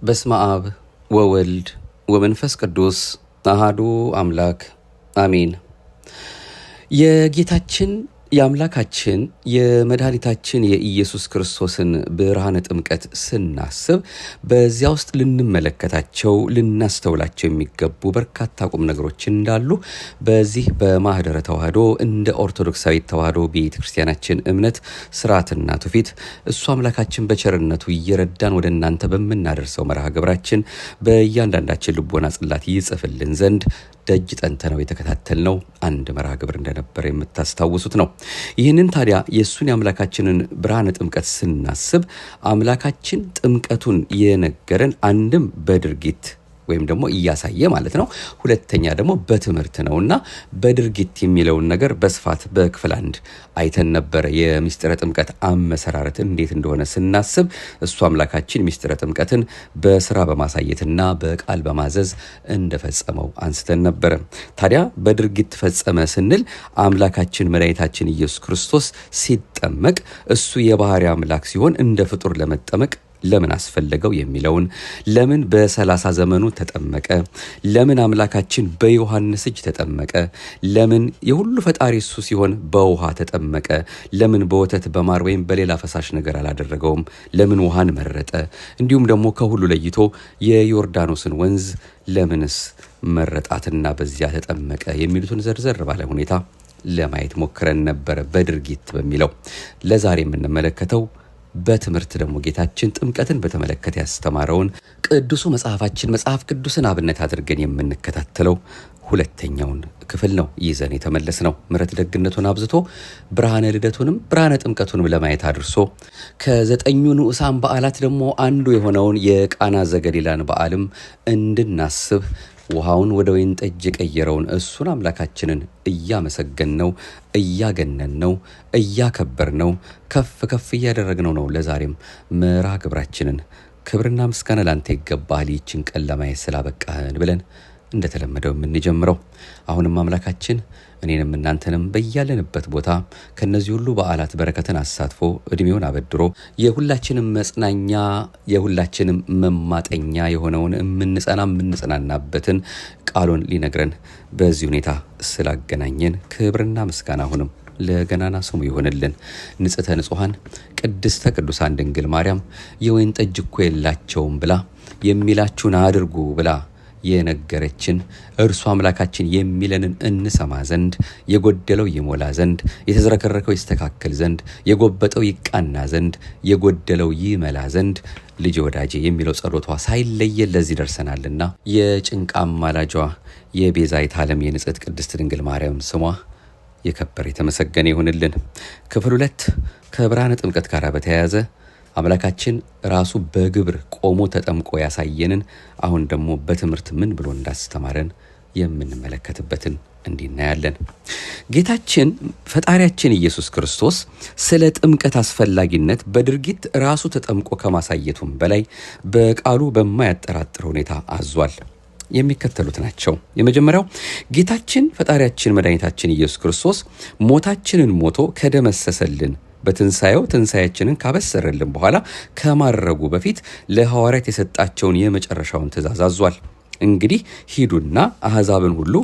በስመ አብ ወወልድ ወመንፈስ ቅዱስ አሐዱ አምላክ አሜን። የጌታችን የአምላካችን የመድኃኒታችን የኢየሱስ ክርስቶስን ብርሃነ ጥምቀት ስናስብ በዚያ ውስጥ ልንመለከታቸው ልናስተውላቸው የሚገቡ በርካታ ቁም ነገሮች እንዳሉ በዚህ በማህደረ ተዋህዶ እንደ ኦርቶዶክሳዊት ተዋህዶ ቤተክርስቲያናችን እምነት ስርዓትና ትውፊት እሱ አምላካችን በቸርነቱ እየረዳን ወደ እናንተ በምናደርሰው መርሃ ግብራችን በእያንዳንዳችን ልቦና ጽላት ይጽፍልን ዘንድ ደጅ ጠንተነው የተከታተልነው አንድ መርሃ ግብር እንደነበረ የምታስታውሱት ነው። ይህንን ታዲያ የእሱን የአምላካችንን ብርሃነ ጥምቀት ስናስብ አምላካችን ጥምቀቱን የነገረን አንድም በድርጊት ወይም ደግሞ እያሳየ ማለት ነው። ሁለተኛ ደግሞ በትምህርት ነውና በድርጊት የሚለውን ነገር በስፋት በክፍል 1 አይተን ነበር። የምስጢረ ጥምቀት አመሰራረት እንዴት እንደሆነ ስናስብ እሱ አምላካችን ምስጢረ ጥምቀትን በስራ በማሳየትና በቃል በማዘዝ እንደፈጸመው አንስተን ነበር። ታዲያ በድርጊት ፈጸመ ስንል አምላካችን መድኃኒታችን ኢየሱስ ክርስቶስ ሲጠመቅ እሱ የባህሪ አምላክ ሲሆን እንደ ፍጡር ለመጠመቅ ለምን አስፈለገው የሚለውን፣ ለምን በ30 ዘመኑ ተጠመቀ፣ ለምን አምላካችን በዮሐንስ እጅ ተጠመቀ፣ ለምን የሁሉ ፈጣሪ እሱ ሲሆን በውሃ ተጠመቀ፣ ለምን በወተት በማር ወይም በሌላ ፈሳሽ ነገር አላደረገውም፣ ለምን ውሃን መረጠ፣ እንዲሁም ደግሞ ከሁሉ ለይቶ የዮርዳኖስን ወንዝ ለምንስ መረጣትና በዚያ ተጠመቀ የሚሉትን ዘርዘር ባለ ሁኔታ ለማየት ሞክረን ነበር በድርጊት በሚለው። ለዛሬ የምንመለከተው በትምህርት ደግሞ ጌታችን ጥምቀትን በተመለከተ ያስተማረውን ቅዱሱ መጽሐፋችን መጽሐፍ ቅዱስን አብነት አድርገን የምንከታተለው ሁለተኛውን ክፍል ነው ይዘን የተመለስ ነው። ምሕረት ደግነቱን አብዝቶ ብርሃነ ልደቱንም ብርሃነ ጥምቀቱንም ለማየት አድርሶ ከ9 ንዑሳን በዓላት ደግሞ አንዱ የሆነውን የቃና ዘገሊላን በዓልም እንድናስብ ውሃውን ወደ ወይን ጠጅ የቀየረውን እሱን አምላካችንን እያመሰገንነው እያገነንነው እያከበርነው ከፍ ከፍ እያደረግነው ነው። ለዛሬም መርሃ ግብራችንን ክብርና ምስጋና ላንተ ይገባል ይህችን ቀን ለማየት ስላበቃህን ብለን እንደተለመደው የምንጀምረው አሁንም አምላካችን እኔንም እናንተንም በያለንበት ቦታ ከነዚህ ሁሉ በዓላት በረከትን አሳትፎ እድሜውን አበድሮ የሁላችንም መጽናኛ የሁላችንም መማጠኛ የሆነውን የምንጸናናበትን ቃሉን ሊነግረን በዚህ ሁኔታ ስላገናኘን ክብርና ምስጋና አሁንም ለገናና ስሙ ይሆንልን። ንጽሕተ ንጹሐን ቅድስተ ቅዱሳን ድንግል ማርያም የወይን ጠጅ እኮ የላቸውም ብላ የሚላችሁን አድርጉ ብላ የነገረችን እርሱ አምላካችን የሚለንን እንሰማ ዘንድ የጎደለው ይሞላ ዘንድ የተዝረከረከው ይስተካከል ዘንድ የጎበጠው ይቃና ዘንድ የጎደለው ይመላ ዘንድ ልጅ ወዳጄ የሚለው ጸሎቷ ሳይለየን ለዚህ ደርሰናልና የጭንቅ አማላጇ የቤዛዊተ ዓለም የንጽሕት ቅድስት ድንግል ማርያም ስሟ የከበረ የተመሰገነ ይሁንልን። ክፍል 2 ከብርሃነ ጥምቀት ጋር በተያያዘ አምላካችን ራሱ በግብር ቆሞ ተጠምቆ ያሳየንን አሁን ደግሞ በትምህርት ምን ብሎ እንዳስተማረን የምንመለከትበትን እንዲናያለን። ጌታችን ፈጣሪያችን ኢየሱስ ክርስቶስ ስለ ጥምቀት አስፈላጊነት በድርጊት ራሱ ተጠምቆ ከማሳየቱም በላይ በቃሉ በማያጠራጥር ሁኔታ አዟል። የሚከተሉት ናቸው። የመጀመሪያው ጌታችን ፈጣሪያችን መድኃኒታችን ኢየሱስ ክርስቶስ ሞታችንን ሞቶ ከደመሰሰልን በትንሣኤው ትንሣኤያችንን ካበሰረልን በኋላ ከማረጉ በፊት ለሐዋርያት የሰጣቸውን የመጨረሻውን ትእዛዝ አዟል። እንግዲህ ሂዱና አሕዛብን ሁሉ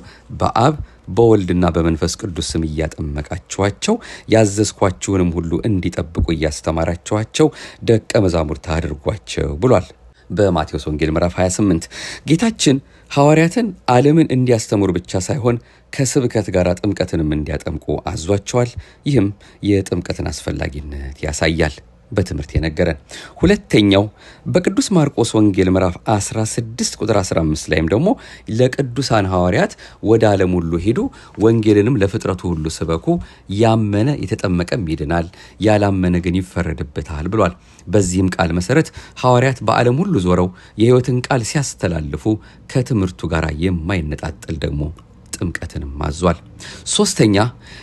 በአብ በወልድና በመንፈስ ቅዱስ ስም እያጠመቃችኋቸው ያዘዝኳችሁንም ሁሉ እንዲጠብቁ እያስተማራችኋቸው ደቀ መዛሙርት አድርጓቸው ብሏል። በማቴዎስ ወንጌል ምዕራፍ 28 ጌታችን ሐዋርያትን ዓለምን እንዲያስተምሩ ብቻ ሳይሆን ከስብከት ጋር ጥምቀትንም እንዲያጠምቁ አዟቸዋል። ይህም የጥምቀትን አስፈላጊነት ያሳያል በትምህርት የነገረን። ሁለተኛው በቅዱስ ማርቆስ ወንጌል ምዕራፍ 16 ቁጥር 15 ላይም ደግሞ ለቅዱሳን ሐዋርያት ወደ ዓለም ሁሉ ሄዱ፣ ወንጌልንም ለፍጥረቱ ሁሉ ስበኩ፣ ያመነ የተጠመቀም ይድናል፣ ያላመነ ግን ይፈረድበታል ብሏል። በዚህም ቃል መሰረት ሐዋርያት በዓለም ሁሉ ዞረው የሕይወትን ቃል ሲያስተላልፉ ከትምህርቱ ጋር የማይነጣጠል ደግሞ ጥምቀትንም አዟል። ሶስተኛ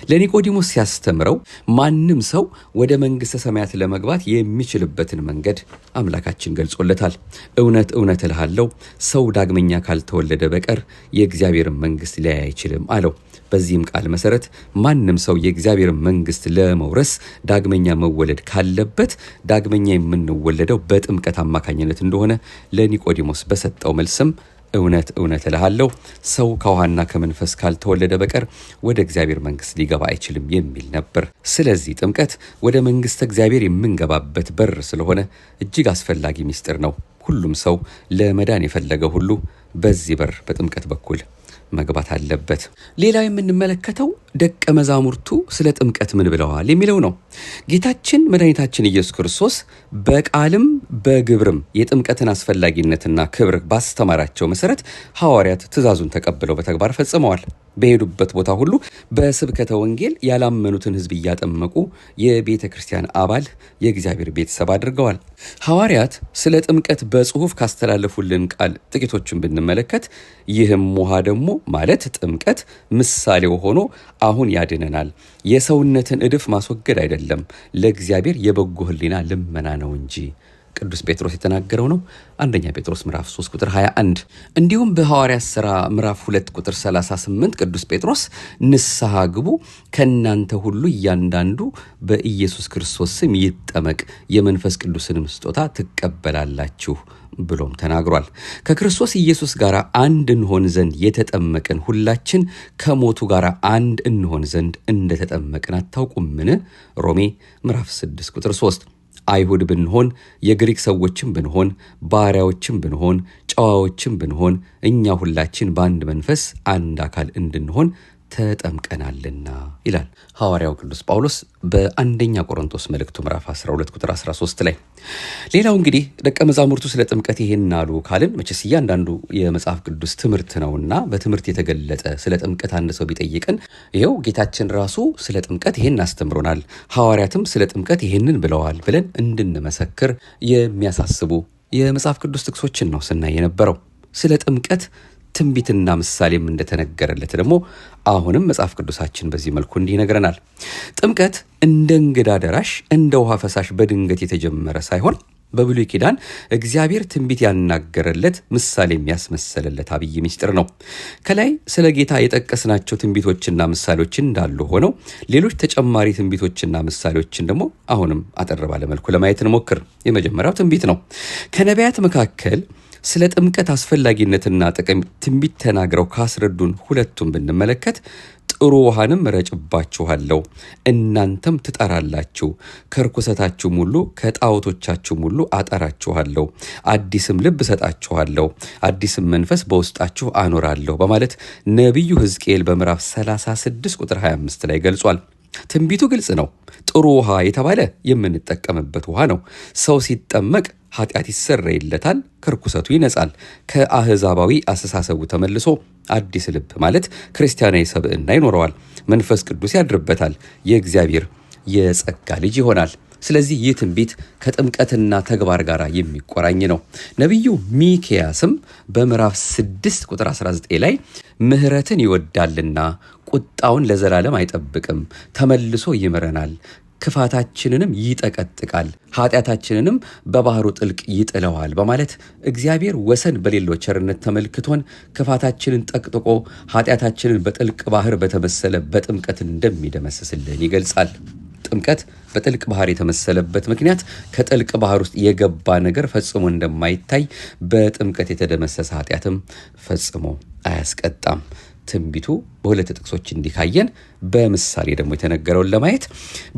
ለኒቆዲሞስ ሲያስተምረው ማንም ሰው ወደ መንግሥተ ሰማያት ለመግባት የሚችልበትን መንገድ አምላካችን ገልጾለታል። እውነት እውነት እልሃለሁ ሰው ዳግመኛ ካልተወለደ በቀር የእግዚአብሔርን መንግሥት ሊያይ አይችልም አለው። በዚህም ቃል መሰረት ማንም ሰው የእግዚአብሔርን መንግሥት ለመውረስ ዳግመኛ መወለድ ካለበት ዳግመኛ የምንወለደው በጥምቀት አማካኝነት እንደሆነ ለኒቆዲሞስ በሰጠው መልስም እውነት እውነት እልሃለሁ ሰው ከውሃና ከመንፈስ ካልተወለደ በቀር ወደ እግዚአብሔር መንግሥት ሊገባ አይችልም የሚል ነበር። ስለዚህ ጥምቀት ወደ መንግሥተ እግዚአብሔር የምንገባበት በር ስለሆነ እጅግ አስፈላጊ ምስጢር ነው። ሁሉም ሰው ለመዳን የፈለገ ሁሉ በዚህ በር በጥምቀት በኩል መግባት አለበት። ሌላው የምንመለከተው ደቀ መዛሙርቱ ስለ ጥምቀት ምን ብለዋል የሚለው ነው። ጌታችን መድኃኒታችን ኢየሱስ ክርስቶስ በቃልም በግብርም የጥምቀትን አስፈላጊነትና ክብር ባስተማራቸው መሰረት ሐዋርያት ትእዛዙን ተቀብለው በተግባር ፈጽመዋል። በሄዱበት ቦታ ሁሉ በስብከተ ወንጌል ያላመኑትን ሕዝብ እያጠመቁ የቤተ ክርስቲያን አባል የእግዚአብሔር ቤተሰብ አድርገዋል። ሐዋርያት ስለ ጥምቀት በጽሑፍ ካስተላለፉልን ቃል ጥቂቶቹን ብንመለከት ይህም ውሃ ደግሞ ማለት ጥምቀት ምሳሌው ሆኖ አሁን ያድነናል፣ የሰውነትን እድፍ ማስወገድ አይደለም፣ ለእግዚአብሔር የበጎ ሕሊና ልመና ነው እንጂ ቅዱስ ጴጥሮስ የተናገረው ነው። አንደኛ ጴጥሮስ ምዕራፍ 3 ቁጥር 21። እንዲሁም በሐዋርያት ሥራ ምዕራፍ 2 ቁጥር 38 ቅዱስ ጴጥሮስ ንስሐ ግቡ ከእናንተ ሁሉ እያንዳንዱ በኢየሱስ ክርስቶስ ስም ይጠመቅ የመንፈስ ቅዱስንም ስጦታ ትቀበላላችሁ ብሎም ተናግሯል። ከክርስቶስ ኢየሱስ ጋር አንድ እንሆን ዘንድ የተጠመቅን ሁላችን ከሞቱ ጋር አንድ እንሆን ዘንድ እንደተጠመቅን አታውቁምን? ሮሜ ምዕራፍ 6 ቁጥር 3። አይሁድ ብንሆን የግሪክ ሰዎችም ብንሆን ባሪያዎችም ብንሆን ጨዋዎችም ብንሆን እኛ ሁላችን በአንድ መንፈስ አንድ አካል እንድንሆን ተጠምቀናልና ይላል ሐዋርያው ቅዱስ ጳውሎስ በአንደኛ ቆሮንቶስ መልእክቱ ምዕራፍ 12 ቁጥር 13 ላይ። ሌላው እንግዲህ ደቀ መዛሙርቱ ስለ ጥምቀት ይሄን አሉ ካልን መቼስ እያንዳንዱ የመጽሐፍ ቅዱስ ትምህርት ነውና በትምህርት የተገለጠ ስለ ጥምቀት አንድ ሰው ቢጠይቅን ይኸው ጌታችን ራሱ ስለ ጥምቀት ይሄን አስተምሮናል፣ ሐዋርያትም ስለ ጥምቀት ይሄንን ብለዋል ብለን እንድንመሰክር የሚያሳስቡ የመጽሐፍ ቅዱስ ጥቅሶችን ነው ስናይ የነበረው። ስለ ጥምቀት ትንቢትና ምሳሌም እንደተነገረለት ደግሞ አሁንም መጽሐፍ ቅዱሳችን በዚህ መልኩ እንዲህ ይነግረናል። ጥምቀት እንደ እንግዳ ደራሽ እንደ ውሃ ፈሳሽ በድንገት የተጀመረ ሳይሆን በብሉይ ኪዳን እግዚአብሔር ትንቢት ያናገረለት ምሳሌ የሚያስመሰልለት አብይ ምስጢር ነው። ከላይ ስለ ጌታ የጠቀስናቸው ትንቢቶችና ምሳሌዎች እንዳሉ ሆነው ሌሎች ተጨማሪ ትንቢቶችና ምሳሌዎችን ደግሞ አሁንም አጠር ባለ መልኩ ለማየት እንሞክር። የመጀመሪያው ትንቢት ነው። ከነቢያት መካከል ስለ ጥምቀት አስፈላጊነትና ጥቅም ትንቢት ተናግረው ካስረዱን ሁለቱም ብንመለከት ጥሩ ውሃንም እረጭባችኋለሁ፣ እናንተም ትጠራላችሁ፣ ከርኩሰታችሁም ሁሉ ከጣዖቶቻችሁም ሁሉ አጠራችኋለሁ፣ አዲስም ልብ እሰጣችኋለሁ፣ አዲስም መንፈስ በውስጣችሁ አኖራለሁ በማለት ነቢዩ ሕዝቅኤል በምዕራፍ 36 ቁጥር 25 ላይ ገልጿል። ትንቢቱ ግልጽ ነው። ጥሩ ውሃ የተባለ የምንጠቀምበት ውሃ ነው። ሰው ሲጠመቅ ኃጢአት ይሰረይለታል፣ ከርኩሰቱ ይነጻል፣ ከአህዛባዊ አስተሳሰቡ ተመልሶ አዲስ ልብ ማለት ክርስቲያናዊ ሰብዕና ይኖረዋል፣ መንፈስ ቅዱስ ያድርበታል፣ የእግዚአብሔር የጸጋ ልጅ ይሆናል። ስለዚህ ይህ ትንቢት ከጥምቀትና ተግባር ጋር የሚቆራኝ ነው። ነቢዩ ሚክያስም በምዕራፍ 6 ቁጥር 19 ላይ ምሕረትን ይወዳልና ቁጣውን ለዘላለም አይጠብቅም፣ ተመልሶ ይምረናል፣ ክፋታችንንም ይጠቀጥቃል፣ ኃጢአታችንንም በባህሩ ጥልቅ ይጥለዋል በማለት እግዚአብሔር ወሰን በሌለው ቸርነት ተመልክቶን ክፋታችንን ጠቅጥቆ ኃጢአታችንን በጥልቅ ባህር በተመሰለ በጥምቀት እንደሚደመስስልን ይገልጻል። ጥምቀት በጥልቅ ባህር የተመሰለበት ምክንያት ከጥልቅ ባህር ውስጥ የገባ ነገር ፈጽሞ እንደማይታይ፣ በጥምቀት የተደመሰሰ ኃጢአትም ፈጽሞ አያስቀጣም። ትንቢቱ በሁለት ጥቅሶች እንዲካየን በምሳሌ ደግሞ የተነገረውን ለማየት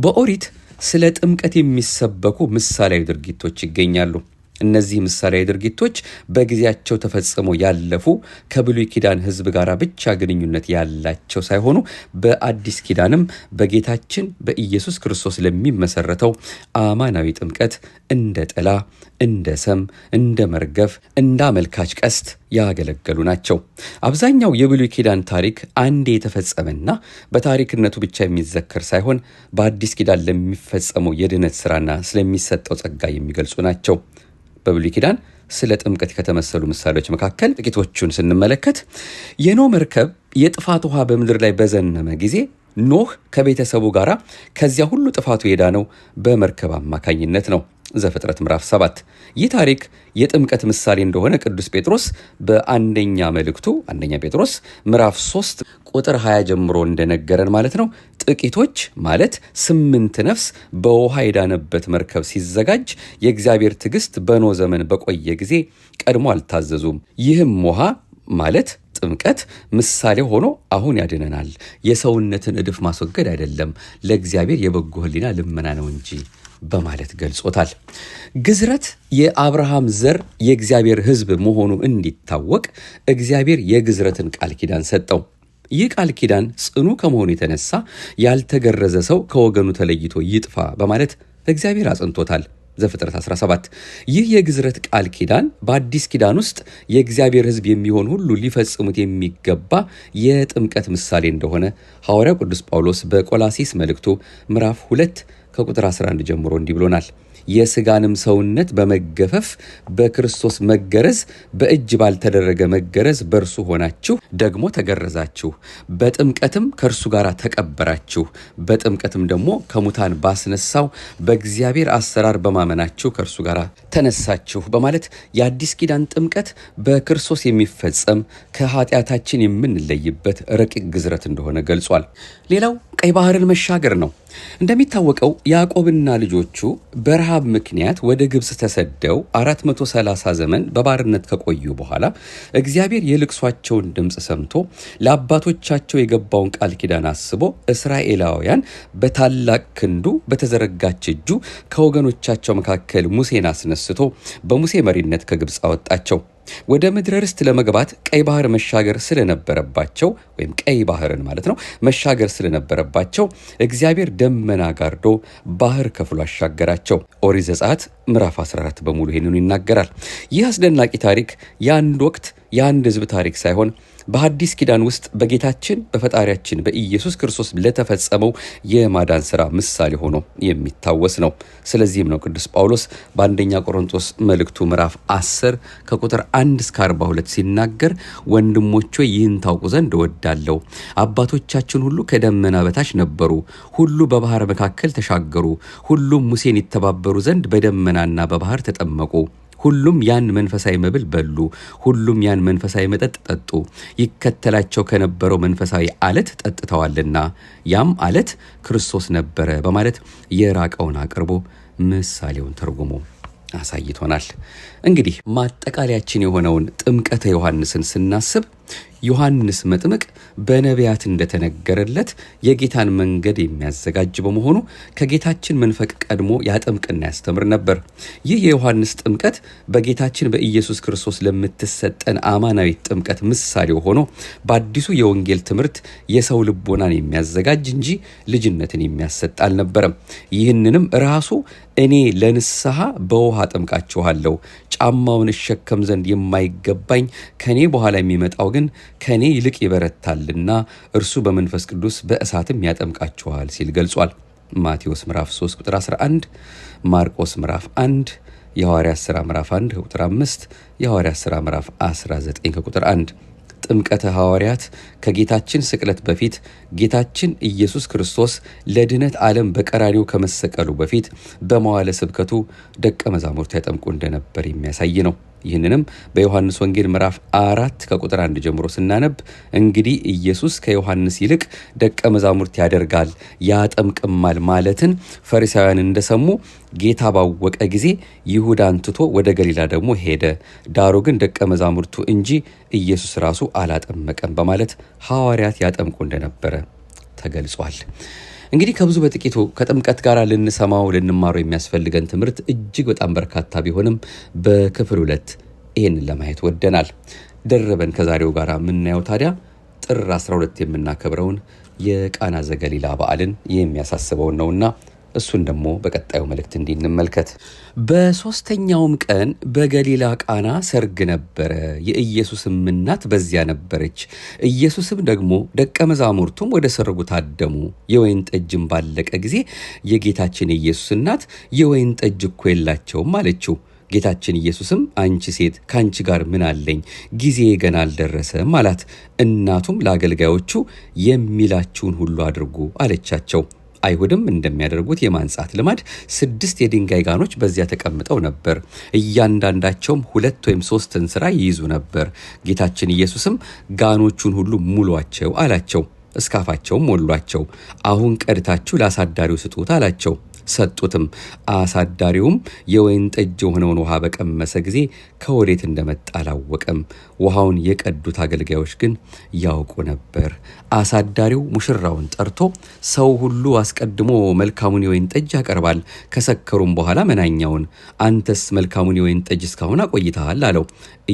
በኦሪት ስለ ጥምቀት የሚሰበኩ ምሳሌያዊ ድርጊቶች ይገኛሉ። እነዚህ ምሳሌያዊ ድርጊቶች በጊዜያቸው ተፈጽሞ ያለፉ ከብሉይ ኪዳን ሕዝብ ጋር ብቻ ግንኙነት ያላቸው ሳይሆኑ በአዲስ ኪዳንም በጌታችን በኢየሱስ ክርስቶስ ለሚመሰረተው አማናዊ ጥምቀት እንደ ጥላ፣ እንደ ሰም፣ እንደ መርገፍ፣ እንደ አመልካች ቀስት ያገለገሉ ናቸው። አብዛኛው የብሉይ ኪዳን ታሪክ አንዴ የተፈጸመና በታሪክነቱ ብቻ የሚዘከር ሳይሆን በአዲስ ኪዳን ለሚፈጸመው የድነት ስራና ስለሚሰጠው ጸጋ የሚገልጹ ናቸው። በብሉይ ኪዳን ስለ ጥምቀት ከተመሰሉ ምሳሌዎች መካከል ጥቂቶቹን ስንመለከት የኖህ መርከብ የጥፋት ውሃ በምድር ላይ በዘነመ ጊዜ ኖህ ከቤተሰቡ ጋር ከዚያ ሁሉ ጥፋቱ የዳነው በመርከብ አማካኝነት ነው። ዘፍጥረት ምዕራፍ 7። ይህ ታሪክ የጥምቀት ምሳሌ እንደሆነ ቅዱስ ጴጥሮስ በአንደኛ መልእክቱ አንደኛ ጴጥሮስ ምዕራፍ 3 ቁጥር 20 ጀምሮ እንደነገረን ማለት ነው። ጥቂቶች ማለት 8 ነፍስ በውሃ የዳነበት መርከብ ሲዘጋጅ የእግዚአብሔር ትዕግስት በኖህ ዘመን በቆየ ጊዜ ቀድሞ አልታዘዙም። ይህም ውሃ ማለት ጥምቀት ምሳሌ ሆኖ አሁን ያድነናል። የሰውነትን እድፍ ማስወገድ አይደለም፣ ለእግዚአብሔር የበጎ ሕሊና ልመና ነው እንጂ በማለት ገልጾታል። ግዝረት የአብርሃም ዘር የእግዚአብሔር ሕዝብ መሆኑ እንዲታወቅ እግዚአብሔር የግዝረትን ቃል ኪዳን ሰጠው። ይህ ቃል ኪዳን ጽኑ ከመሆኑ የተነሳ ያልተገረዘ ሰው ከወገኑ ተለይቶ ይጥፋ በማለት እግዚአብሔር አጽንቶታል። ዘፍጥረት 17። ይህ የግዝረት ቃል ኪዳን በአዲስ ኪዳን ውስጥ የእግዚአብሔር ሕዝብ የሚሆን ሁሉ ሊፈጽሙት የሚገባ የጥምቀት ምሳሌ እንደሆነ ሐዋርያው ቅዱስ ጳውሎስ በቆላሲስ መልእክቱ ምዕራፍ 2 ከቁጥር 11 ጀምሮ እንዲህ ብሎናል። የሥጋንም ሰውነት በመገፈፍ በክርስቶስ መገረዝ በእጅ ባልተደረገ መገረዝ በእርሱ ሆናችሁ ደግሞ ተገረዛችሁ፣ በጥምቀትም ከእርሱ ጋር ተቀበራችሁ፣ በጥምቀትም ደግሞ ከሙታን ባስነሳው በእግዚአብሔር አሰራር በማመናችሁ ከእርሱ ጋር ተነሳችሁ በማለት የአዲስ ኪዳን ጥምቀት በክርስቶስ የሚፈጸም ከኃጢአታችን የምንለይበት ረቂቅ ግዝረት እንደሆነ ገልጿል። ሌላው ቀይ ባህርን መሻገር ነው። እንደሚታወቀው ያዕቆብና ልጆቹ በረሃብ ምክንያት ወደ ግብፅ ተሰደው 430 ዘመን በባርነት ከቆዩ በኋላ እግዚአብሔር የልቅሷቸውን ድምፅ ሰምቶ ለአባቶቻቸው የገባውን ቃል ኪዳን አስቦ እስራኤላውያን በታላቅ ክንዱ በተዘረጋች እጁ ከወገኖቻቸው መካከል ሙሴን አስነስቶ በሙሴ መሪነት ከግብፅ አወጣቸው። ወደ ምድረ ርስት ለመግባት ቀይ ባህር መሻገር ስለነበረባቸው ወይም ቀይ ባህርን ማለት ነው መሻገር ስለነበረባቸው እግዚአብሔር ደመና ጋርዶ ባህር ከፍሎ አሻገራቸው። ኦሪት ዘጸአት ምዕራፍ 14 በሙሉ ይህንኑ ይናገራል። ይህ አስደናቂ ታሪክ የአንድ ወቅት የአንድ ሕዝብ ታሪክ ሳይሆን በሐዲስ ኪዳን ውስጥ በጌታችን በፈጣሪያችን በኢየሱስ ክርስቶስ ለተፈጸመው የማዳን ሥራ ምሳሌ ሆኖ የሚታወስ ነው። ስለዚህም ነው ቅዱስ ጳውሎስ በአንደኛ ቆሮንቶስ መልእክቱ ምዕራፍ 10 ከቁጥር 1 እስከ 42 ሲናገር ወንድሞቼ ይህን ታውቁ ዘንድ እወዳለሁ። አባቶቻችን ሁሉ ከደመና በታች ነበሩ፣ ሁሉ በባህር መካከል ተሻገሩ፣ ሁሉም ሙሴን ይተባበሩ ዘንድ በደመናና በባህር ተጠመቁ። ሁሉም ያን መንፈሳዊ መብል በሉ፣ ሁሉም ያን መንፈሳዊ መጠጥ ጠጡ። ይከተላቸው ከነበረው መንፈሳዊ አለት ጠጥተዋልና ያም አለት ክርስቶስ ነበረ በማለት የራቀውን አቅርቦ ምሳሌውን ተርጉሞ አሳይቶናል። እንግዲህ ማጠቃለያችን የሆነውን ጥምቀተ ዮሐንስን ስናስብ ዮሐንስ መጥምቅ በነቢያት እንደተነገረለት የጌታን መንገድ የሚያዘጋጅ በመሆኑ ከጌታችን መንፈቅ ቀድሞ ያጠምቅና ያስተምር ነበር። ይህ የዮሐንስ ጥምቀት በጌታችን በኢየሱስ ክርስቶስ ለምትሰጠን አማናዊ ጥምቀት ምሳሌ ሆኖ በአዲሱ የወንጌል ትምህርት የሰው ልቦናን የሚያዘጋጅ እንጂ ልጅነትን የሚያሰጥ አልነበረም። ይህንንም ራሱ እኔ ለንስሐ በውሃ አጠምቃችኋለሁ፣ ጫማውን እሸከም ዘንድ የማይገባኝ ከኔ በኋላ የሚመጣው ግን ከኔ ይልቅ ይበረታልና እርሱ በመንፈስ ቅዱስ በእሳትም ያጠምቃችኋል ሲል ገልጿል። ማቴዎስ ምዕራፍ 3 ቁጥር 11፣ ማርቆስ ምዕራፍ 1፣ የሐዋርያት ሥራ ምዕራፍ 1 ቁጥር 5፣ የሐዋርያት ሥራ ምዕራፍ 19 ቁጥር 1። ጥምቀተ ሐዋርያት ከጌታችን ስቅለት በፊት ጌታችን ኢየሱስ ክርስቶስ ለድነት ዓለም በቀራንዮ ከመሰቀሉ በፊት በመዋዕለ ስብከቱ ደቀ መዛሙርት ያጠምቁ እንደነበር የሚያሳይ ነው። ይህንንም በዮሐንስ ወንጌል ምዕራፍ 4 ከቁጥር 1 ጀምሮ ስናነብ እንግዲህ ኢየሱስ ከዮሐንስ ይልቅ ደቀ መዛሙርት ያደርጋል ያጠምቅማል ማለትን ፈሪሳውያን እንደሰሙ ጌታ ባወቀ ጊዜ ይሁዳን ትቶ ወደ ገሊላ ደግሞ ሄደ። ዳሩ ግን ደቀ መዛሙርቱ እንጂ ኢየሱስ ራሱ አላጠመቀም በማለት ሐዋርያት ያጠምቁ እንደነበረ ተገልጿል። እንግዲህ ከብዙ በጥቂቱ ከጥምቀት ጋር ልንሰማው ልንማረው የሚያስፈልገን ትምህርት እጅግ በጣም በርካታ ቢሆንም በክፍል 2 ይህንን ለማየት ወደናል። ደርበን ከዛሬው ጋር የምናየው ታዲያ ጥር 12 የምናከብረውን የቃና ዘገሊላ በዓልን የሚያሳስበውን ነውና እሱን ደግሞ በቀጣዩ መልእክት እንመልከት። በሶስተኛውም ቀን በገሊላ ቃና ሰርግ ነበረ፣ የኢየሱስም እናት በዚያ ነበረች። ኢየሱስም ደግሞ ደቀ መዛሙርቱም ወደ ሰርጉ ታደሙ። የወይን ጠጅም ባለቀ ጊዜ የጌታችን የኢየሱስ እናት የወይን ጠጅ እኮ የላቸውም አለችው። ጌታችን ኢየሱስም አንቺ ሴት ካንቺ ጋር ምን አለኝ? ጊዜ ገና አልደረሰም አላት። እናቱም ለአገልጋዮቹ የሚላችሁን ሁሉ አድርጉ አለቻቸው። አይሁድም እንደሚያደርጉት የማንጻት ልማድ 6 የድንጋይ ጋኖች በዚያ ተቀምጠው ነበር። እያንዳንዳቸውም 2 ወይም 3 እንስራ ይይዙ ነበር። ጌታችን ኢየሱስም ጋኖቹን ሁሉ ሙሏቸው አላቸው። እስካፋቸውም ሞሏቸው። አሁን ቀድታችሁ ለአሳዳሪው ስጡት አላቸው። ሰጡትም። አሳዳሪውም የወይን ጠጅ የሆነውን ውሃ በቀመሰ ጊዜ ከወዴት እንደመጣ አላወቀም። ውሃውን የቀዱት አገልጋዮች ግን ያውቁ ነበር። አሳዳሪው ሙሽራውን ጠርቶ ሰው ሁሉ አስቀድሞ መልካሙን የወይን ጠጅ ያቀርባል፣ ከሰከሩም በኋላ መናኛውን። አንተስ መልካሙን የወይን ጠጅ እስካሁን አቆይተሃል አለው።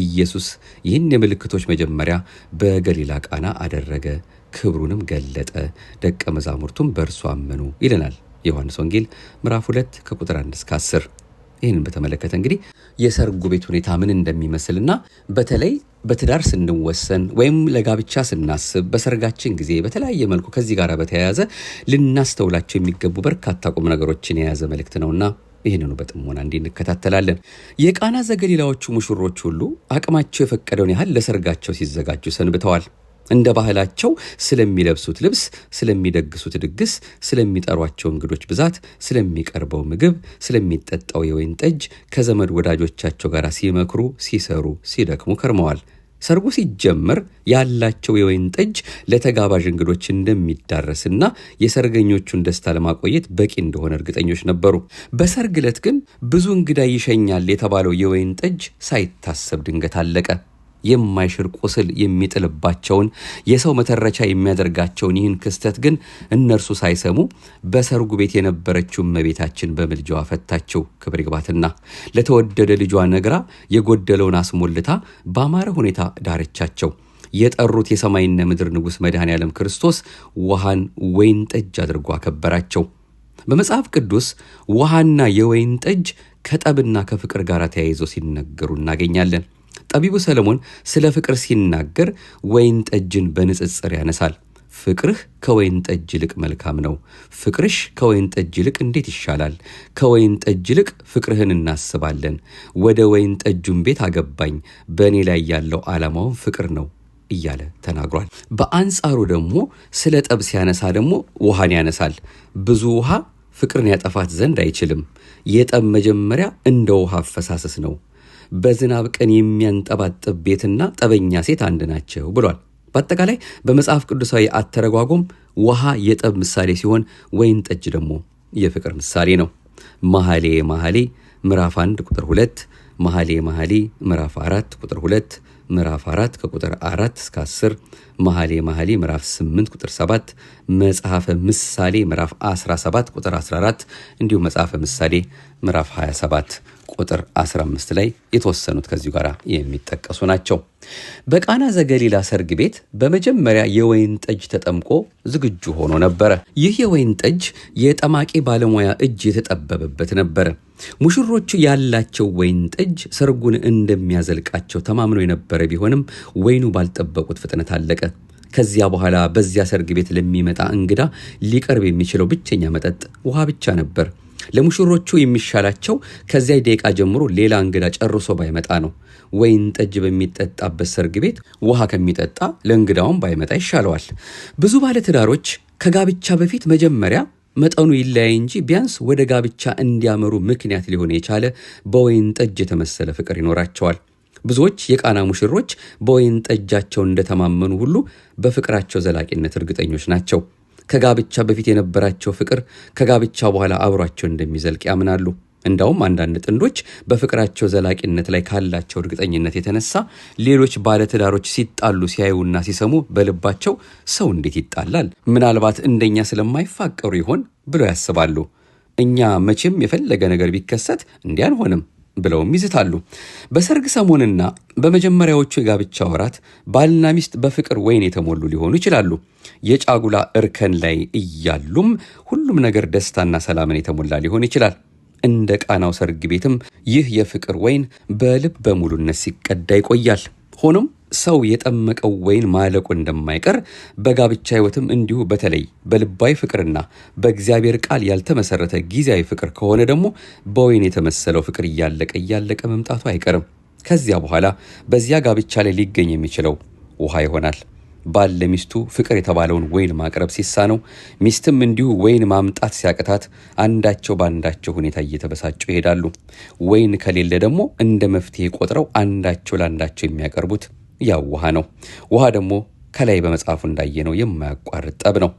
ኢየሱስ ይህን የምልክቶች መጀመሪያ በገሊላ ቃና አደረገ፣ ክብሩንም ገለጠ፣ ደቀ መዛሙርቱም በእርሱ አመኑ ይለናል ዮሐንስ ወንጌል ምዕራፍ 2 ከቁጥር 1 እስከ 10። ይህንን በተመለከተ እንግዲህ የሰርጉ ቤት ሁኔታ ምን እንደሚመስልና በተለይ በትዳር ስንወሰን ወይም ለጋብቻ ስናስብ በሰርጋችን ጊዜ በተለያየ መልኩ ከዚህ ጋር በተያያዘ ልናስተውላቸው የሚገቡ በርካታ ቁም ነገሮችን የያዘ መልእክት ነውና ይህንኑ በጥሞና እንከታተላለን። የቃና ዘገሊላዎቹ ሙሽሮች ሁሉ አቅማቸው የፈቀደውን ያህል ለሰርጋቸው ሲዘጋጁ ሰንብተዋል። እንደ ባህላቸው ስለሚለብሱት ልብስ፣ ስለሚደግሱት ድግስ፣ ስለሚጠሯቸው እንግዶች ብዛት፣ ስለሚቀርበው ምግብ፣ ስለሚጠጣው የወይን ጠጅ ከዘመድ ወዳጆቻቸው ጋር ሲመክሩ፣ ሲሰሩ፣ ሲደክሙ ከርመዋል። ሰርጉ ሲጀመር ያላቸው የወይን ጠጅ ለተጋባዥ እንግዶች እንደሚዳረስና የሰርገኞቹን ደስታ ለማቆየት በቂ እንደሆነ እርግጠኞች ነበሩ። በሰርግ ዕለት ግን ብዙ እንግዳ ይሸኛል የተባለው የወይን ጠጅ ሳይታሰብ ድንገት አለቀ። የማይሽር ቁስል የሚጥልባቸውን የሰው መተረቻ የሚያደርጋቸውን ይህን ክስተት ግን እነርሱ ሳይሰሙ በሰርጉ ቤት የነበረችው እመቤታችን በምልጃዋ ፈታቸው። ክብር ይግባትና ለተወደደ ልጇ ነግራ የጎደለውን አስሞልታ በአማረ ሁኔታ ዳረቻቸው። የጠሩት የሰማይና ምድር ንጉሥ መድኃኔ ዓለም ክርስቶስ ውሃን ወይን ጠጅ አድርጎ አከበራቸው። በመጽሐፍ ቅዱስ ውሃና የወይን ጠጅ ከጠብና ከፍቅር ጋር ተያይዘው ሲነገሩ እናገኛለን። ጠቢቡ ሰለሞን ስለ ፍቅር ሲናገር ወይን ጠጅን በንጽጽር ያነሳል። ፍቅርህ ከወይን ጠጅ ይልቅ መልካም ነው። ፍቅርሽ ከወይን ጠጅ ይልቅ እንዴት ይሻላል? ከወይን ጠጅ ይልቅ ፍቅርህን እናስባለን። ወደ ወይን ጠጁን ቤት አገባኝ፣ በእኔ ላይ ያለው ዓላማውን ፍቅር ነው እያለ ተናግሯል። በአንጻሩ ደግሞ ስለ ጠብ ሲያነሳ ደግሞ ውሃን ያነሳል። ብዙ ውሃ ፍቅርን ያጠፋት ዘንድ አይችልም። የጠብ መጀመሪያ እንደ ውሃ አፈሳሰስ ነው። በዝናብ ቀን የሚያንጠባጥብ ቤትና ጠበኛ ሴት አንድ ናቸው ብሏል። በአጠቃላይ በመጽሐፍ ቅዱሳዊ አተረጓጎም ውሃ የጠብ ምሳሌ ሲሆን ወይን ጠጅ ደግሞ የፍቅር ምሳሌ ነው። መኃልየ መኃልይ ምዕራፍ 1 ቁጥር 2፣ መኃልየ መኃልይ ምዕራፍ 4 ቁጥር 2፣ ምዕራፍ 4 ከቁጥር 4 እስከ 10፣ መኃልየ መኃልይ ምዕራፍ 8 ቁጥር 7፣ መጽሐፈ ምሳሌ ምዕራፍ 17 ቁጥር 14 እንዲሁም መጽሐፈ ምሳሌ ምዕራፍ 27 ቁጥር 15 ላይ የተወሰኑት ከዚሁ ጋር የሚጠቀሱ ናቸው። በቃና ዘገሊላ ሰርግ ቤት በመጀመሪያ የወይን ጠጅ ተጠምቆ ዝግጁ ሆኖ ነበረ። ይህ የወይን ጠጅ የጠማቂ ባለሙያ እጅ የተጠበበበት ነበረ። ሙሽሮቹ ያላቸው ወይን ጠጅ ሰርጉን እንደሚያዘልቃቸው ተማምኖ የነበረ ቢሆንም ወይኑ ባልጠበቁት ፍጥነት አለቀ። ከዚያ በኋላ በዚያ ሰርግ ቤት ለሚመጣ እንግዳ ሊቀርብ የሚችለው ብቸኛ መጠጥ ውሃ ብቻ ነበር። ለሙሽሮቹ የሚሻላቸው ከዚያ ደቂቃ ጀምሮ ሌላ እንግዳ ጨርሶ ባይመጣ ነው። ወይን ጠጅ በሚጠጣበት ሰርግ ቤት ውሃ ከሚጠጣ ለእንግዳውም ባይመጣ ይሻለዋል። ብዙ ባለትዳሮች ከጋብቻ በፊት መጀመሪያ መጠኑ ይለያይ እንጂ ቢያንስ ወደ ጋብቻ እንዲያመሩ ምክንያት ሊሆን የቻለ በወይን ጠጅ የተመሰለ ፍቅር ይኖራቸዋል። ብዙዎች የቃና ሙሽሮች በወይን ጠጃቸው እንደተማመኑ ሁሉ በፍቅራቸው ዘላቂነት እርግጠኞች ናቸው። ከጋብቻ በፊት የነበራቸው ፍቅር ከጋብቻ በኋላ አብሯቸው እንደሚዘልቅ ያምናሉ። እንዳውም አንዳንድ ጥንዶች በፍቅራቸው ዘላቂነት ላይ ካላቸው እርግጠኝነት የተነሳ ሌሎች ባለትዳሮች ሲጣሉ ሲያዩና ሲሰሙ በልባቸው ሰው እንዴት ይጣላል? ምናልባት እንደኛ ስለማይፋቀሩ ይሆን ብለው ያስባሉ። እኛ መቼም የፈለገ ነገር ቢከሰት እንዲህ አንሆንም ብለውም ይዝታሉ። በሰርግ ሰሞንና በመጀመሪያዎቹ የጋብቻ ወራት ባልና ሚስት በፍቅር ወይን የተሞሉ ሊሆኑ ይችላሉ። የጫጉላ እርከን ላይ እያሉም ሁሉም ነገር ደስታና ሰላምን የተሞላ ሊሆን ይችላል። እንደ ቃናው ሰርግ ቤትም ይህ የፍቅር ወይን በልብ በሙሉነት ሲቀዳ ይቆያል። ሆኖም ሰው የጠመቀው ወይን ማለቁ እንደማይቀር በጋብቻ ሕይወትም እንዲሁ በተለይ በልባዊ ፍቅርና በእግዚአብሔር ቃል ያልተመሰረተ ጊዜያዊ ፍቅር ከሆነ ደግሞ በወይን የተመሰለው ፍቅር እያለቀ መምጣቱ አይቀርም። ከዚያ በኋላ በዚያ ጋብቻ ላይ ሊገኝ የሚችለው ውሃ ይሆናል። ባል ለሚስቱ ፍቅር የተባለውን ወይን ማቅረብ ሲሳነው፣ ሚስትም እንዲሁ ወይን ማምጣት ሲያቅታት አንዳቸው በአንዳቸው ሁኔታ እየተበሳጩ ይሄዳሉ። ወይን ከሌለ ደግሞ እንደ መፍትሄ ቆጥረው አንዳቸው ለአንዳቸው የሚያቀርቡት ያው ውሃ ነው። ውሃ ደግሞ ከላይ በመጽሐፉ እንዳየነው የማያቋርጥ ጠብ ነው።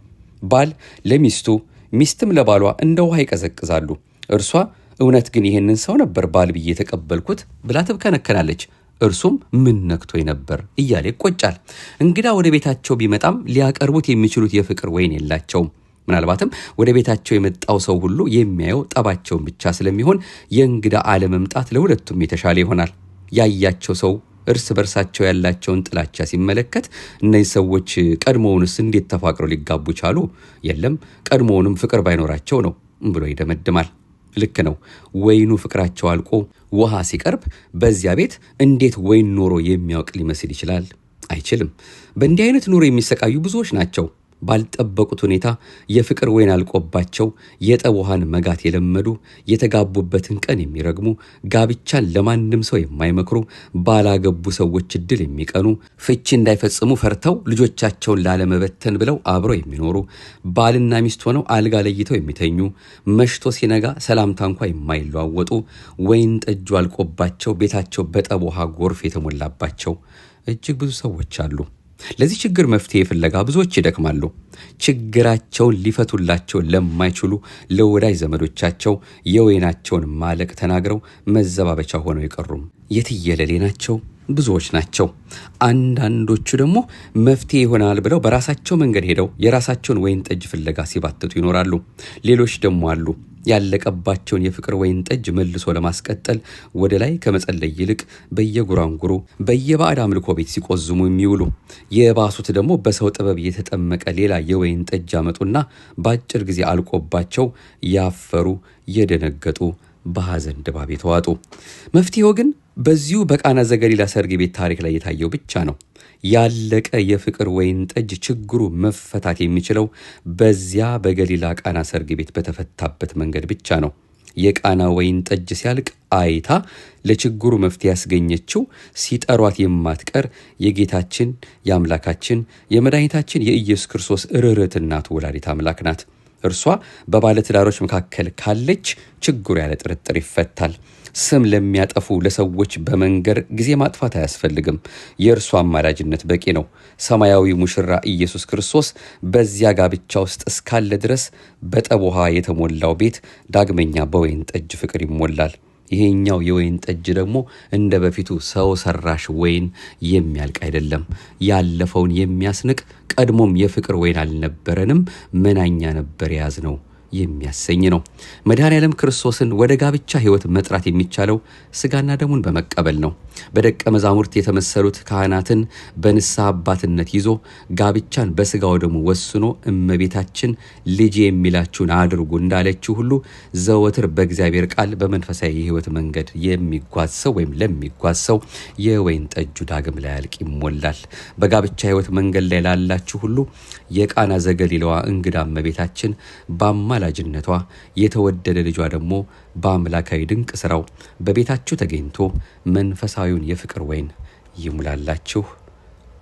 ባል ለሚስቱ ሚስትም ለባሏ እንደ ውሃ ይቀዘቅዛሉ። እርሷ እውነት ግን ይህንን ሰው ነበር ባል ብዬ የተቀበልኩት ብላ ትብከነከናለች። እርሱም ምን ነክቶኝ ነበር እያለ ይቆጫል። እንግዳ ወደ ቤታቸው ቢመጣም ሊያቀርቡት የሚችሉት የፍቅር ወይን የላቸውም። ምናልባትም ወደ ቤታቸው የመጣው ሰው ሁሉ የሚያየው ጠባቸውን ብቻ ስለሚሆን የእንግዳ አለመምጣት ለሁለቱም የተሻለ ይሆናል። ያያቸው ሰው እርስ በርሳቸው ያላቸውን ጥላቻ ሲመለከት እነዚህ ሰዎች ቀድሞውንስ እንዴት ተፋቅረው ሊጋቡ ቻሉ? የለም ቀድሞውንም ፍቅር ባይኖራቸው ነው ብሎ ይደመድማል። ልክ ነው። ወይኑ ፍቅራቸው አልቆ ውሃ ሲቀርብ በዚያ ቤት እንዴት ወይን ኖሮ የሚያውቅ ሊመስል ይችላል? አይችልም። በእንዲህ አይነት ኑሮ የሚሰቃዩ ብዙዎች ናቸው። ባልጠበቁት ሁኔታ የፍቅር ወይን አልቆባቸው የጠብ ውሃን መጋት የለመዱ፣ የተጋቡበትን ቀን የሚረግሙ፣ ጋብቻን ለማንም ሰው የማይመክሩ፣ ባላገቡ ሰዎች እድል የሚቀኑ፣ ፍቺ እንዳይፈጽሙ ፈርተው ልጆቻቸውን ላለመበተን ብለው አብረው የሚኖሩ፣ ባልና ሚስት ሆነው አልጋ ለይተው የሚተኙ፣ መሽቶ ሲነጋ ሰላምታ እንኳ የማይለዋወጡ፣ ወይን ጠጁ አልቆባቸው ቤታቸው በጠብ ውሃ ጎርፍ የተሞላባቸው እጅግ ብዙ ሰዎች አሉ። ለዚህ ችግር መፍትሄ ፍለጋ ብዙዎች ይደክማሉ። ችግራቸውን ሊፈቱላቸው ለማይችሉ ለወዳጅ ዘመዶቻቸው የወይናቸውን ማለቅ ተናግረው መዘባበቻ ሆነው የቀሩም የትየለሌ ናቸው፣ ብዙዎች ናቸው። አንዳንዶቹ ደግሞ መፍትሄ ይሆናል ብለው በራሳቸው መንገድ ሄደው የራሳቸውን ወይን ጠጅ ፍለጋ ሲባትቱ ይኖራሉ። ሌሎች ደግሞ አሉ ያለቀባቸውን የፍቅር ወይን ጠጅ መልሶ ለማስቀጠል ወደ ላይ ከመጸለይ ይልቅ በየጉራንጉሩ በየባዕድ አምልኮ ቤት ሲቆዝሙ የሚውሉ። የባሱት ደግሞ በሰው ጥበብ የተጠመቀ ሌላ የወይን ጠጅ አመጡና በአጭር ጊዜ አልቆባቸው ያፈሩ፣ የደነገጡ፣ በሐዘን ድባብ የተዋጡ። መፍትሄው ግን በዚሁ በቃና ዘገሊላ ሰርግ ቤት ታሪክ ላይ የታየው ብቻ ነው። ያለቀ የፍቅር ወይን ጠጅ ችግሩ መፈታት የሚችለው በዚያ በገሊላ ቃና ሰርግ ቤት በተፈታበት መንገድ ብቻ ነው። የቃና ወይን ጠጅ ሲያልቅ አይታ ለችግሩ መፍትሄ ያስገኘችው ሲጠሯት የማትቀር የጌታችን የአምላካችን የመድኃኒታችን የኢየሱስ ክርስቶስ ርኅርኅት እናቱ ወላዲተ አምላክ ናት። እርሷ በባለትዳሮች መካከል ካለች ችግሩ ያለ ጥርጥር ይፈታል። ስም ለሚያጠፉ ለሰዎች በመንገር ጊዜ ማጥፋት አያስፈልግም። የእርሷ አማላጅነት በቂ ነው። ሰማያዊ ሙሽራ ኢየሱስ ክርስቶስ በዚያ ጋብቻ ውስጥ እስካለ ድረስ በጠብ ውሃ የተሞላው ቤት ዳግመኛ በወይን ጠጅ ፍቅር ይሞላል። ይሄኛው የወይን ጠጅ ደግሞ እንደ በፊቱ ሰው ሰራሽ ወይን የሚያልቅ አይደለም። ያለፈውን የሚያስንቅ ቀድሞም የፍቅር ወይን አልነበረንም፣ መናኛ ነበር የያዝነው የሚያሰኝ ነው። መድኃኔዓለም ክርስቶስን ወደ ጋብቻ ሕይወት መጥራት የሚቻለው ስጋና ደሙን በመቀበል ነው። በደቀ መዛሙርት የተመሰሉት ካህናትን በንስሐ አባትነት ይዞ ጋብቻን በስጋው ደሙ ወስኖ እመቤታችን ልጅ የሚላችሁን አድርጉ እንዳለችው ሁሉ ዘወትር በእግዚአብሔር ቃል በመንፈሳዊ የሕይወት መንገድ የሚጓዝ ሰው ወይም ለሚጓዝ ሰው የወይን ጠጁ ዳግም ላያልቅ ይሞላል። በጋብቻ ሕይወት መንገድ ላይ ላላችሁ ሁሉ የቃና ዘገሊላዋ እንግዳ እመቤታችን በአማላጅነቷ የተወደደ ልጇ ደግሞ በአምላካዊ ድንቅ ስራው በቤታችሁ ተገኝቶ መንፈሳዊውን የፍቅር ወይን ይሙላላችሁ።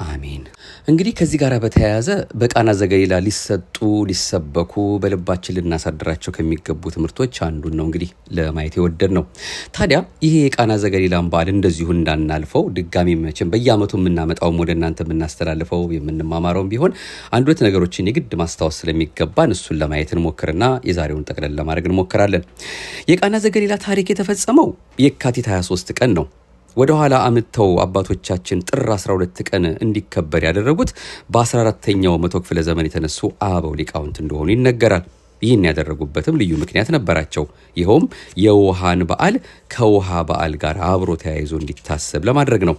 አሜን። እንግዲህ ከዚህ ጋር በተያያዘ በቃና ዘገሊላ ሊሰበኩ በልባችን ልናሳድራቸው ከሚገቡ ትምህርቶች አንዱን ነው እንግዲህ ለማየት የወደድ ነው። ታዲያ ይሄ የቃና ዘገሊላን በዓል እንደዚሁ እንዳናልፈው ድጋሚ መቼም በየዓመቱ የምናመጣውም ወደ እናንተ የምናስተላልፈው የምንማማረውም ቢሆን አንድ ሁለት ነገሮችን የግድ ማስታወስ ስለሚገባን እሱን ለማየት እንሞክርና የዛሬውን ጠቅለል ለማድረግ እንሞክራለን። የቃና ዘገሊላ ታሪክ የተፈጸመው የካቲት 23 ቀን ነው። ወደ ኋላ አምጥተው አባቶቻችን ጥር 12 ቀን እንዲከበር ያደረጉት በ14ኛው መቶ ክፍለ ዘመን የተነሱ አበው ሊቃውንት እንደሆኑ ይነገራል። ይህን ያደረጉበትም ልዩ ምክንያት ነበራቸው። ይኸውም የውሃን በዓል ከውሃ በዓል ጋር አብሮ ተያይዞ እንዲታሰብ ለማድረግ ነው።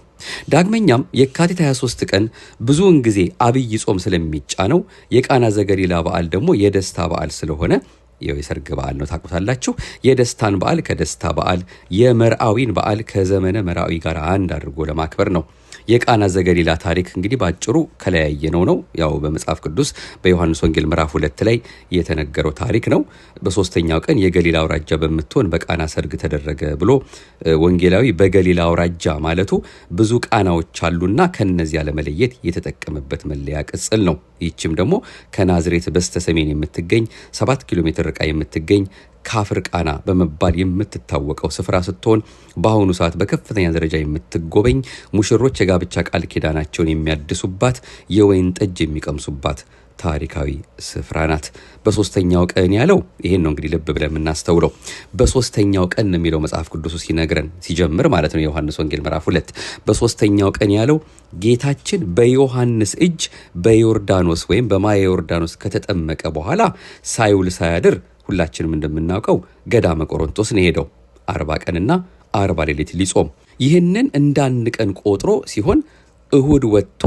ዳግመኛም የካቲት 23 ቀን ብዙውን ጊዜ አብይ ጾም ስለሚጫነው የቃና ዘገሊላ በዓል ደግሞ የደስታ በዓል ስለሆነ የሰርግ በዓል ነው፣ ታውቁታላችሁ። የደስታን በዓል ከደስታ በዓል፣ የመርዓዊን በዓል ከዘመነ መርዓዊ ጋር አንድ አድርጎ ለማክበር ነው። የቃና ዘገሊላ ታሪክ እንግዲህ ባጭሩ ከለያየነው ነው። ያው በመጽሐፍ ቅዱስ በዮሐንስ ወንጌል ምዕራፍ 2 ላይ የተነገረው ታሪክ ነው። በሶስተኛው ቀን የገሊላ አውራጃ በምትሆን በቃና ሰርግ ተደረገ ብሎ ወንጌላዊ በገሊላ አውራጃ ማለቱ ብዙ ቃናዎች አሉና ከነዚያ ለመለየት የተጠቀመበት መለያ ቅጽል ነው። ይህችም ደግሞ ከናዝሬት በስተሰሜን የምትገኝ 7 ኪሎ ሜትር ርቃ የምትገኝ ካፍር ቃና በመባል የምትታወቀው ስፍራ ስትሆን በአሁኑ ሰዓት በከፍተኛ ደረጃ የምትጎበኝ ሙሽሮች የጋብቻ ቃል ኪዳናቸውን የሚያድሱባት፣ የወይን ጠጅ የሚቀምሱባት ታሪካዊ ስፍራ ናት። በሶስተኛው ቀን ያለው ይሄን ነው እንግዲህ ልብ ብለን የምናስተውለው። በሶስተኛው ቀን የሚለው መጽሐፍ ቅዱስ ሲነግረን ሲጀምር ማለት ነው ዮሐንስ ወንጌል ምዕራፍ 2 በሶስተኛው ቀን ያለው ጌታችን በዮሐንስ እጅ በዮርዳኖስ ወይም በማየ ዮርዳኖስ ከተጠመቀ በኋላ ሳይውል ሳያድር ሁላችንም እንደምናውቀው ገዳመ ቆሮንቶስ ነው ሄደው 40 ቀንና 40 ሌሊት ሊጾም። ይህንን እንደ አንድ ቀን ቆጥሮ ሲሆን እሁድ ወጥቶ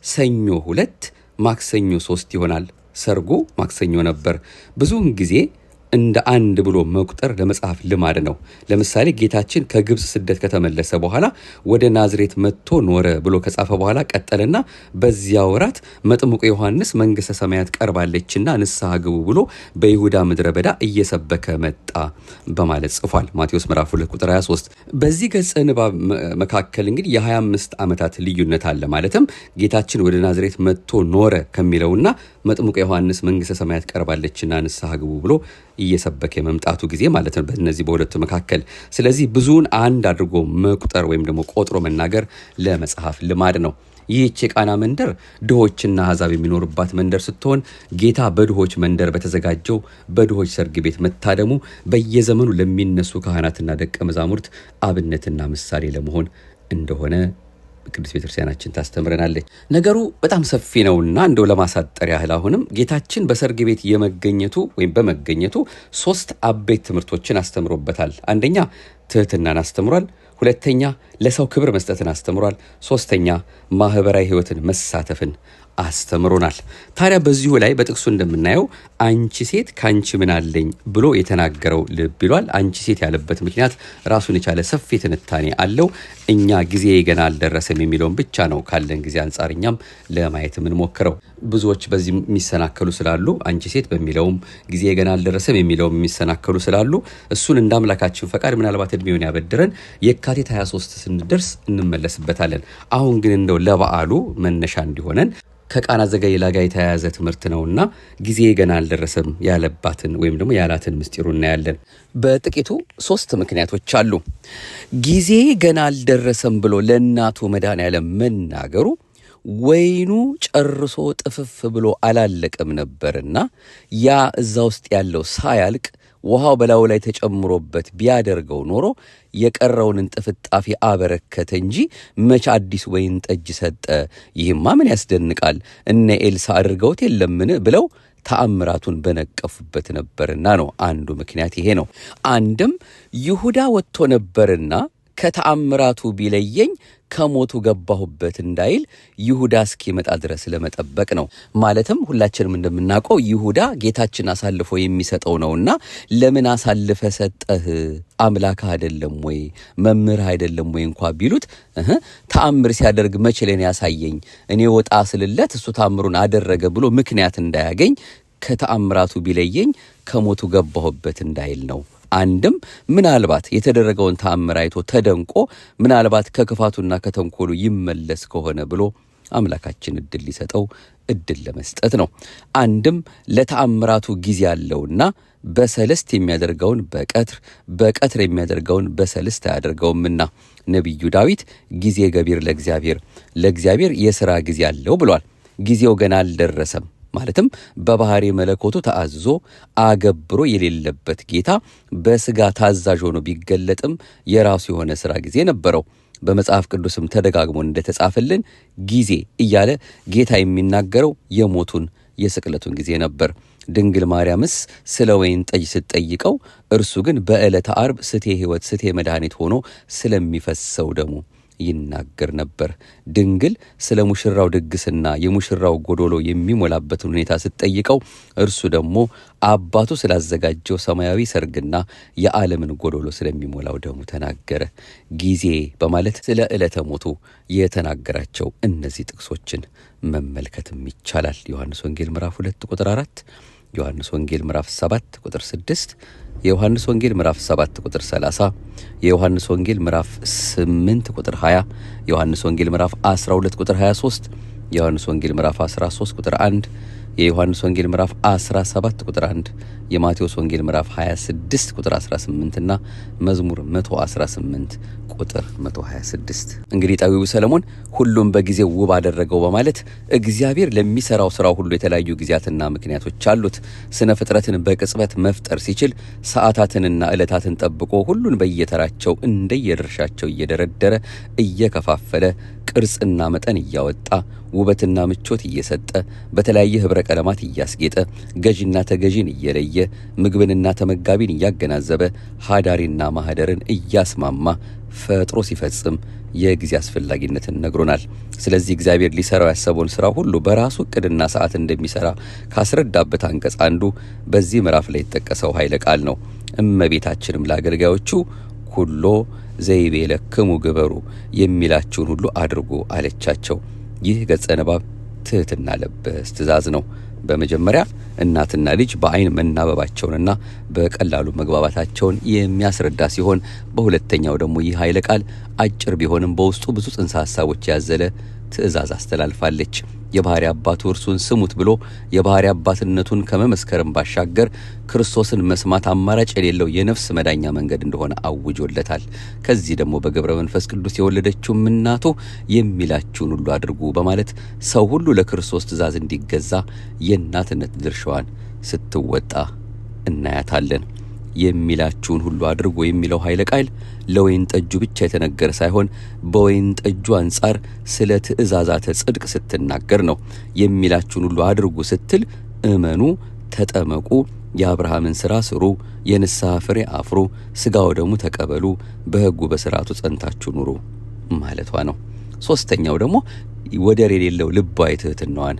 ሰኞ 2 ማክሰኞ 3 ይሆናል። ሰርጉ ማክሰኞ ነበር። ብዙውን ጊዜ እንደ አንድ ብሎ መቁጠር ለመጽሐፍ ልማድ ነው። ለምሳሌ ጌታችን ከግብጽ ስደት ከተመለሰ በኋላ ወደ ናዝሬት መጥቶ ኖረ ብሎ ከጻፈ በኋላ ቀጠለና በዚያ ወራት መጥምቁ ዮሐንስ መንግሥተ ሰማያት ቀርባለችና ንስሐ ግቡ ብሎ በይሁዳ ምድረ በዳ እየሰበከ መጣ በማለት ጽፏል። ማቴዎስ ምዕራፍ 2 ቁጥር 23። በዚህ ገጸ ንባብ መካከል እንግዲህ የ25 ዓመታት ልዩነት አለ። ማለትም ጌታችን ወደ ናዝሬት መጥቶ ኖረ ከሚለውና መጥምቁ ዮሐንስ መንግሥተ ሰማያት ቀርባለችና ንስሐ ግቡ ብሎ እየሰበከ የመምጣቱ ጊዜ ማለት ነው በእነዚህ በሁለቱ መካከል። ስለዚህ ብዙውን አንድ አድርጎ መቁጠር ወይም ደግሞ ቆጥሮ መናገር ለመጽሐፍ ልማድ ነው። ይህች የቃና መንደር ድሆችና አሕዛብ የሚኖሩባት መንደር ስትሆን ጌታ በድሆች መንደር በተዘጋጀው በድሆች ሰርግ ቤት መታደሙ በየዘመኑ ለሚነሱ ካህናትና ደቀ መዛሙርት አብነትና ምሳሌ ለመሆን እንደሆነ ቅዱስ ቤተክርስቲያናችን ታስተምረናለች። ነገሩ በጣም ሰፊ ነውና እንደው ለማሳጠር ያህል አሁንም ጌታችን በሰርግ ቤት የመገኘቱ ወይም በመገኘቱ 3 አበይት ትምህርቶችን አስተምሮበታል። አንደኛ ትህትናን አስተምሯል። ሁለተኛ ለሰው ክብር መስጠትን አስተምሯል። ሶስተኛ ማህበራዊ ሕይወትን መሳተፍን አስተምሮናል። ታዲያ በዚሁ ላይ በጥቅሱ እንደምናየው አንቺ ሴት ካንቺ ምን አለኝ ብሎ የተናገረው ልብ ይሏል። አንቺ ሴት ያለበት ምክንያት ራሱን የቻለ ሰፊ ትንታኔ አለው። እኛ ጊዜ ገና አልደረሰም የሚለውን ብቻ ነው ካለን ጊዜ አንጻር እኛም ለማየት የምንሞክረው። ብዙዎች በዚህ የሚሰናከሉ ስላሉ አንቺ ሴት በሚለውም ጊዜ ገና አልደረሰም የሚለውም የሚሰናከሉ ስላሉ እሱን እንደ አምላካችን ፈቃድ ምናልባት እድሜውን ያበድረን የካቲት 23 ስንደርስ እንመለስበታለን። አሁን ግን እንደው ለበዓሉ መነሻ እንዲሆነን ከቃና ዘገሊላ ጋር የተያያዘ ትምህርት ነውና ጊዜ ገና አልደረሰም ያለባትን ወይም ደግሞ ያላትን ምስጢሩ እናያለን። በጥቂቱ 3 ምክንያቶች አሉ። ጊዜ ገና አልደረሰም ብሎ ለእናቱ መድኃኔዓለም መናገሩ ወይኑ ጨርሶ ጥፍፍ ብሎ አላለቀም ነበርና ያ እዛ ውስጥ ያለው ሳያልቅ ውሃው በላዩ ላይ ተጨምሮበት ቢያደርገው ኖሮ የቀረውን እንጥፍጣፊ አበረከተ እንጂ መች አዲስ ወይን ጠጅ ሰጠ? ይህማ ምን ያስደንቃል? እነ ኤልሳ አድርገውት የለምን ብለው ተአምራቱን በነቀፉበት ነበርና ነው። አንዱ ምክንያት ይሄ ነው። አንድም ይሁዳ ወጥቶ ነበርና ከተአምራቱ ቢለየኝ ከሞቱ ገባሁበት እንዳይል ይሁዳ እስኪመጣ ድረስ ለመጠበቅ ነው። ማለትም ሁላችንም እንደምናውቀው ይሁዳ ጌታችን አሳልፎ የሚሰጠው ነውና ለምን አሳልፈ ሰጠህ? አምላክ አይደለም ወይ መምህር አይደለም ወይ እንኳ ቢሉት ተአምር ሲያደርግ መቼ ለኔ ያሳየኝ እኔ ወጣ ስልለት እሱ ተአምሩን አደረገ ብሎ ምክንያት እንዳያገኝ ከተአምራቱ ቢለየኝ ከሞቱ ገባሁበት እንዳይል ነው። አንድም ምናልባት የተደረገውን ተአምር አይቶ ተደንቆ ምናልባት ከክፋቱና ከተንኮሉ ይመለስ ከሆነ ብሎ አምላካችን እድል ሊሰጠው እድል ለመስጠት ነው። አንድም ለተአምራቱ ጊዜ ያለውና በሰለስት የሚያደርገውን በቀትር የሚያደርገውን በሰለስት አያደርገውምና ነቢዩ ዳዊት ጊዜ ገቢር ለእግዚአብሔር የሥራ ጊዜ አለው ብሏል። ጊዜው ገና አልደረሰም ማለትም በባህሪ መለኮቱ ተአዝዞ አገብሮ የሌለበት ጌታ በስጋ ታዛዥ ሆኖ ቢገለጥም የራሱ የሆነ ሥራ ጊዜ ነበረው። በመጽሐፍ ቅዱስም ተደጋግሞ እንደተጻፈልን ጊዜ እያለ ጌታ የሚናገረው የሞቱን የስቅለቱን ጊዜ ነበር። ድንግል ማርያምስ ስለ ወይን ጠጅ ስትጠይቀው እርሱ ግን በዕለተ ዓርብ ስቴ ሕይወት ስቴ መድኃኒት ሆኖ ስለሚፈሰው ደሙ ይናገር ነበር። ድንግል ስለ ሙሽራው ድግስና የሙሽራው ጎዶሎ የሚሞላበትን ሁኔታ ስትጠይቀው እርሱ ደግሞ አባቱ ስላዘጋጀው ሰማያዊ ሰርግና የዓለምን ጎዶሎ ስለሚሞላው ደሙ ተናገረ። ጊዜ በማለት ስለ ዕለተ ሞቱ የተናገራቸው እነዚህ ጥቅሶችን መመልከትም ይቻላል። ዮሐንስ ወንጌል ምዕራፍ 2 ቁጥር 4፣ ዮሐንስ ወንጌል ምዕራፍ 7 ቁጥር 6፣ የዮሐንስ ወንጌል ምዕራፍ 7 ቁጥር 30፣ የዮሐንስ ወንጌል ምዕራፍ 8 ቁጥር 20፣ የዮሐንስ ወንጌል ምዕራፍ 12 ቁጥር 23፣ የዮሐንስ ወንጌል ምዕራፍ 13 ቁጥር 1፣ የዮሐንስ ወንጌል ምዕራፍ 17 ቁጥር 1፣ የማቴዎስ ወንጌል ምዕራፍ 26 ቁጥር 18 እና መዝሙር 118 ቁጥር 126። እንግዲህ ጠቢቡ ሰለሞን ሁሉም በጊዜው ውብ አደረገው በማለት እግዚአብሔር ለሚሰራው ስራው ሁሉ የተለያዩ ጊዜያትና ምክንያቶች አሉት። ስነ ፍጥረትን በቅጽበት መፍጠር ሲችል ሰዓታትንና ዕለታትን ጠብቆ ሁሉን በየተራቸው እንደየድርሻቸው እየደረደረ እየከፋፈለ ቅርጽና መጠን እያወጣ ውበትና ምቾት እየሰጠ በተለያየ ህብረ ቀለማት እያስጌጠ ገዢና ተገዢን እየለየ ምግብንና ተመጋቢን እያገናዘበ ሃዳሪና ማህደርን እያስማማ ፈጥሮ ሲፈጽም የጊዜ አስፈላጊነትን ነግሮናል። ስለዚህ እግዚአብሔር ሊሰራው ያሰበውን ስራ ሁሉ በራሱ እቅድና ሰዓት እንደሚሰራ ካስረዳበት አንቀጽ አንዱ በዚህ ምዕራፍ ላይ የተጠቀሰው ኃይለ ቃል ነው። እመቤታችንም ለአገልጋዮቹ ኩሎ ዘይቤለክሙ ግበሩ የሚላችሁን ሁሉ አድርጉ አለቻቸው። ይህ ገጸ ንባብ ትህትና ለበስ ትእዛዝ ነው። በመጀመሪያ እናትና ልጅ በአይን መናበባቸውንና በቀላሉ መግባባታቸውን የሚያስረዳ ሲሆን፣ በሁለተኛው ደግሞ ይህ ኃይለ ቃል አጭር ቢሆንም በውስጡ ብዙ ጽንሰ ሐሳቦች ያዘለ ትእዛዝ አስተላልፋለች። የባህሪ አባቱ እርሱን ስሙት ብሎ የባህሪ አባትነቱን ከመመስከርም ባሻገር ክርስቶስን መስማት አማራጭ የሌለው የነፍስ መዳኛ መንገድ እንደሆነ አውጆለታል። ከዚህ ደግሞ በገብረ መንፈስ ቅዱስ የወለደችው እናቱ የሚላችሁን ሁሉ አድርጉ በማለት ሰው ሁሉ ለክርስቶስ ትእዛዝ እንዲገዛ የእናትነት ድርሻዋን ስትወጣ እናያታለን። የሚላችሁን ሁሉ አድርጉ የሚለው ኃይለ ቃል ለወይን ጠጁ ብቻ የተነገረ ሳይሆን በወይን ጠጁ አንጻር ስለ ትእዛዛተ ጽድቅ ስትናገር ነው። የሚላችሁን ሁሉ አድርጉ ስትል እመኑ፣ ተጠመቁ፣ የአብርሃምን ሥራ ስሩ፣ የንስሐ ፍሬ አፍሩ፣ ሥጋው ደሙ ተቀበሉ፣ በሕጉ በሥርዓቱ ጸንታችሁ ኑሩ ማለቷ ነው። ሦስተኛው ደግሞ ወደር የሌለው ልባዊ ትሕትናዋን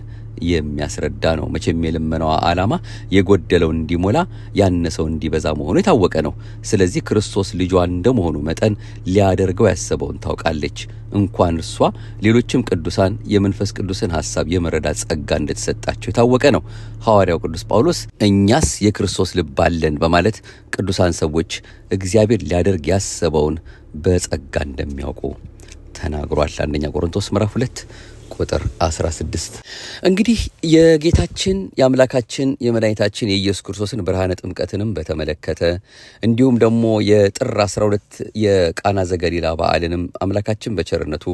የሚያስረዳ ነው። መቼም የልመናዋ ዓላማ የጎደለው እንዲሞላ ያነሰው እንዲበዛ መሆኑ የታወቀ ነው። ስለዚህ ክርስቶስ ልጇ እንደመሆኑ መጠን ሊያደርገው ያሰበውን ታውቃለች። እንኳን እርሷ ሌሎችም ቅዱሳን የመንፈስ ቅዱስን ሐሳብ የመረዳት ጸጋ እንደተሰጣቸው የታወቀ ነው። ሐዋርያው ቅዱስ ጳውሎስ እኛስ የክርስቶስ ልብ አለን በማለት ቅዱሳን ሰዎች እግዚአብሔር ሊያደርግ ያሰበውን በጸጋ እንደሚያውቁ ተናግሯል። አንደኛ ቆሮንቶስ ምዕራፍ 2 ቁጥር 16። እንግዲህ የጌታችን የአምላካችን የመድኃኒታችን የኢየሱስ ክርስቶስን ብርሃነ ጥምቀትንም በተመለከተ እንዲሁም ደግሞ የጥር 12 የቃና ዘገሊላ በዓልንም አምላካችን በቸርነቱ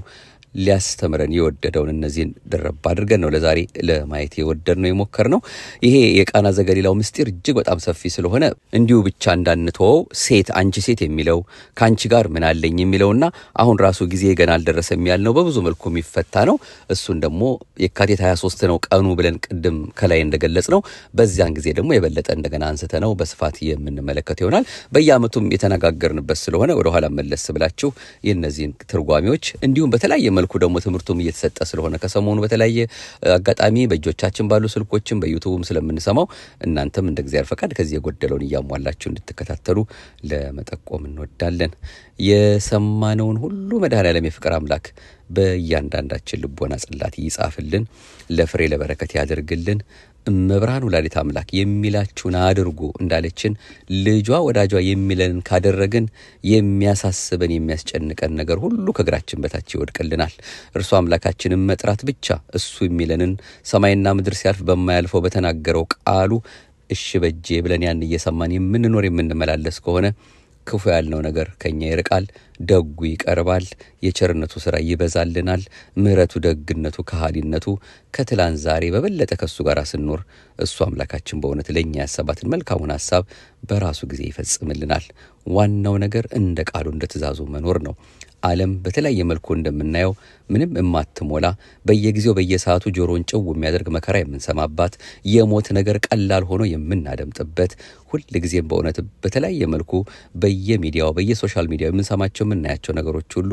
ሊያስተምረን የወደደውን እነዚህን ደረብ አድርገን ነው ለዛሬ ለማየት የወደድነው የሞከርነው። ይሄ የቃና ዘገሊላው ምስጢር እጅግ በጣም ሰፊ ስለሆነ እንዲሁ ብቻ እንዳንተወው ሴት አንቺ ሴት የሚለው ከአንቺ ጋር ምን አለኝ የሚለውና አሁን ራሱ ጊዜ ገና አልደረሰም ያልነው በብዙ መልኩ የሚፈታ ነው። እሱን ደግሞ የካቲት 23 ነው ቀኑ ብለን ቅድም ከላይ እንደገለጽ ነው። በዚያን ጊዜ ደግሞ የበለጠ እንደገና አንስተ ነው በስፋት የምንመለከት ይሆናል። በየዓመቱም የተነጋገርንበት ስለሆነ ወደ ኋላ መለስ ብላችሁ የእነዚህን ትርጓሜዎች እንዲሁም በተለያየ መልኩ ደግሞ ትምህርቱም እየተሰጠ ስለሆነ ከሰሞኑ በተለያየ አጋጣሚ በእጆቻችን ባሉ ስልኮችም በዩቲዩብም ስለምንሰማው እናንተም እንደ እግዚአብሔር ፈቃድ ከዚህ የጎደለውን እያሟላችሁ እንድትከታተሉ ለመጠቆም እንወዳለን። የሰማነውን ሁሉ መድኃኔዓለም የፍቅር አምላክ በእያንዳንዳችን ልቦና ጽላት ይጻፍልን፣ ለፍሬ ለበረከት ያደርግልን። እመብርሃን ወላዲተ አምላክ የሚላችሁን አድርጉ እንዳለችን ልጇ ወዳጇ የሚለንን ካደረግን የሚያሳስበን የሚያስጨንቀን ነገር ሁሉ ከእግራችን በታች ይወድቅልናል። እርሱ አምላካችንን መጥራት ብቻ እሱ የሚለንን ሰማይና ምድር ሲያልፍ በማያልፈው በተናገረው ቃሉ እሺ በጄ ብለን ያን እየሰማን የምንኖር የምንመላለስ ከሆነ ክፉ ያልነው ነገር ከኛ ይርቃል፣ ደጉ ይቀርባል፣ የቸርነቱ ሥራ ይበዛልናል። ምሕረቱ፣ ደግነቱ፣ ከሃሊነቱ ከትላንት ዛሬ በበለጠ ከሱ ጋር ስንኖር እሱ አምላካችን በእውነት ለኛ ያሰባትን መልካሙን ሐሳብ በራሱ ጊዜ ይፈጽምልናል። ዋናው ነገር እንደ ቃሉ እንደ ትእዛዙ መኖር ነው። ዓለም በተለያየ መልኩ እንደምናየው ምንም የማትሞላ በየጊዜው በየሰዓቱ ጆሮን ጭው የሚያደርግ መከራ የምንሰማባት የሞት ነገር ቀላል ሆኖ የምናደምጥበት ሁል ጊዜም በእውነት በተለያየ መልኩ በየሚዲያው በየሶሻል ሚዲያው የምንሰማቸው የምናያቸው ነገሮች ሁሉ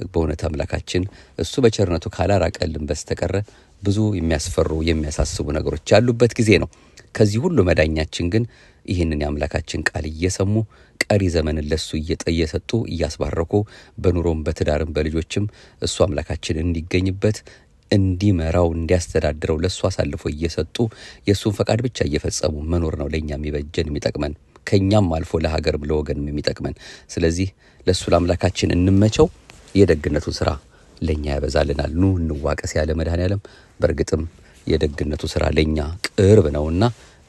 በእውነት አምላካችን እሱ በቸርነቱ ካላራቀልን በስተቀረ ብዙ የሚያስፈሩ የሚያሳስቡ ነገሮች ያሉበት ጊዜ ነው። ከዚህ ሁሉ መዳኛችን ግን ይህንን የአምላካችን ቃል እየሰሙ ቀሪ ዘመንን ለሱ እየሰጡ እያስባረኩ በኑሮም በትዳርም በልጆችም እሱ አምላካችን እንዲገኝበት እንዲመራው እንዲያስተዳድረው ለሱ አሳልፎ እየሰጡ የሱን ፈቃድ ብቻ እየፈጸሙ መኖር ነው ለኛ የሚበጀን የሚጠቅመን፣ ከኛም አልፎ ለሀገርም ለወገንም የሚጠቅመን። ስለዚህ ለሱ ለአምላካችን እንመቸው፣ የደግነቱን ስራ ለኛ ያበዛልናል። ኑ እንዋቀስ ያለ መድኃኔዓለም በእርግጥም የደግነቱ ስራ ለኛ ቅርብ ነውና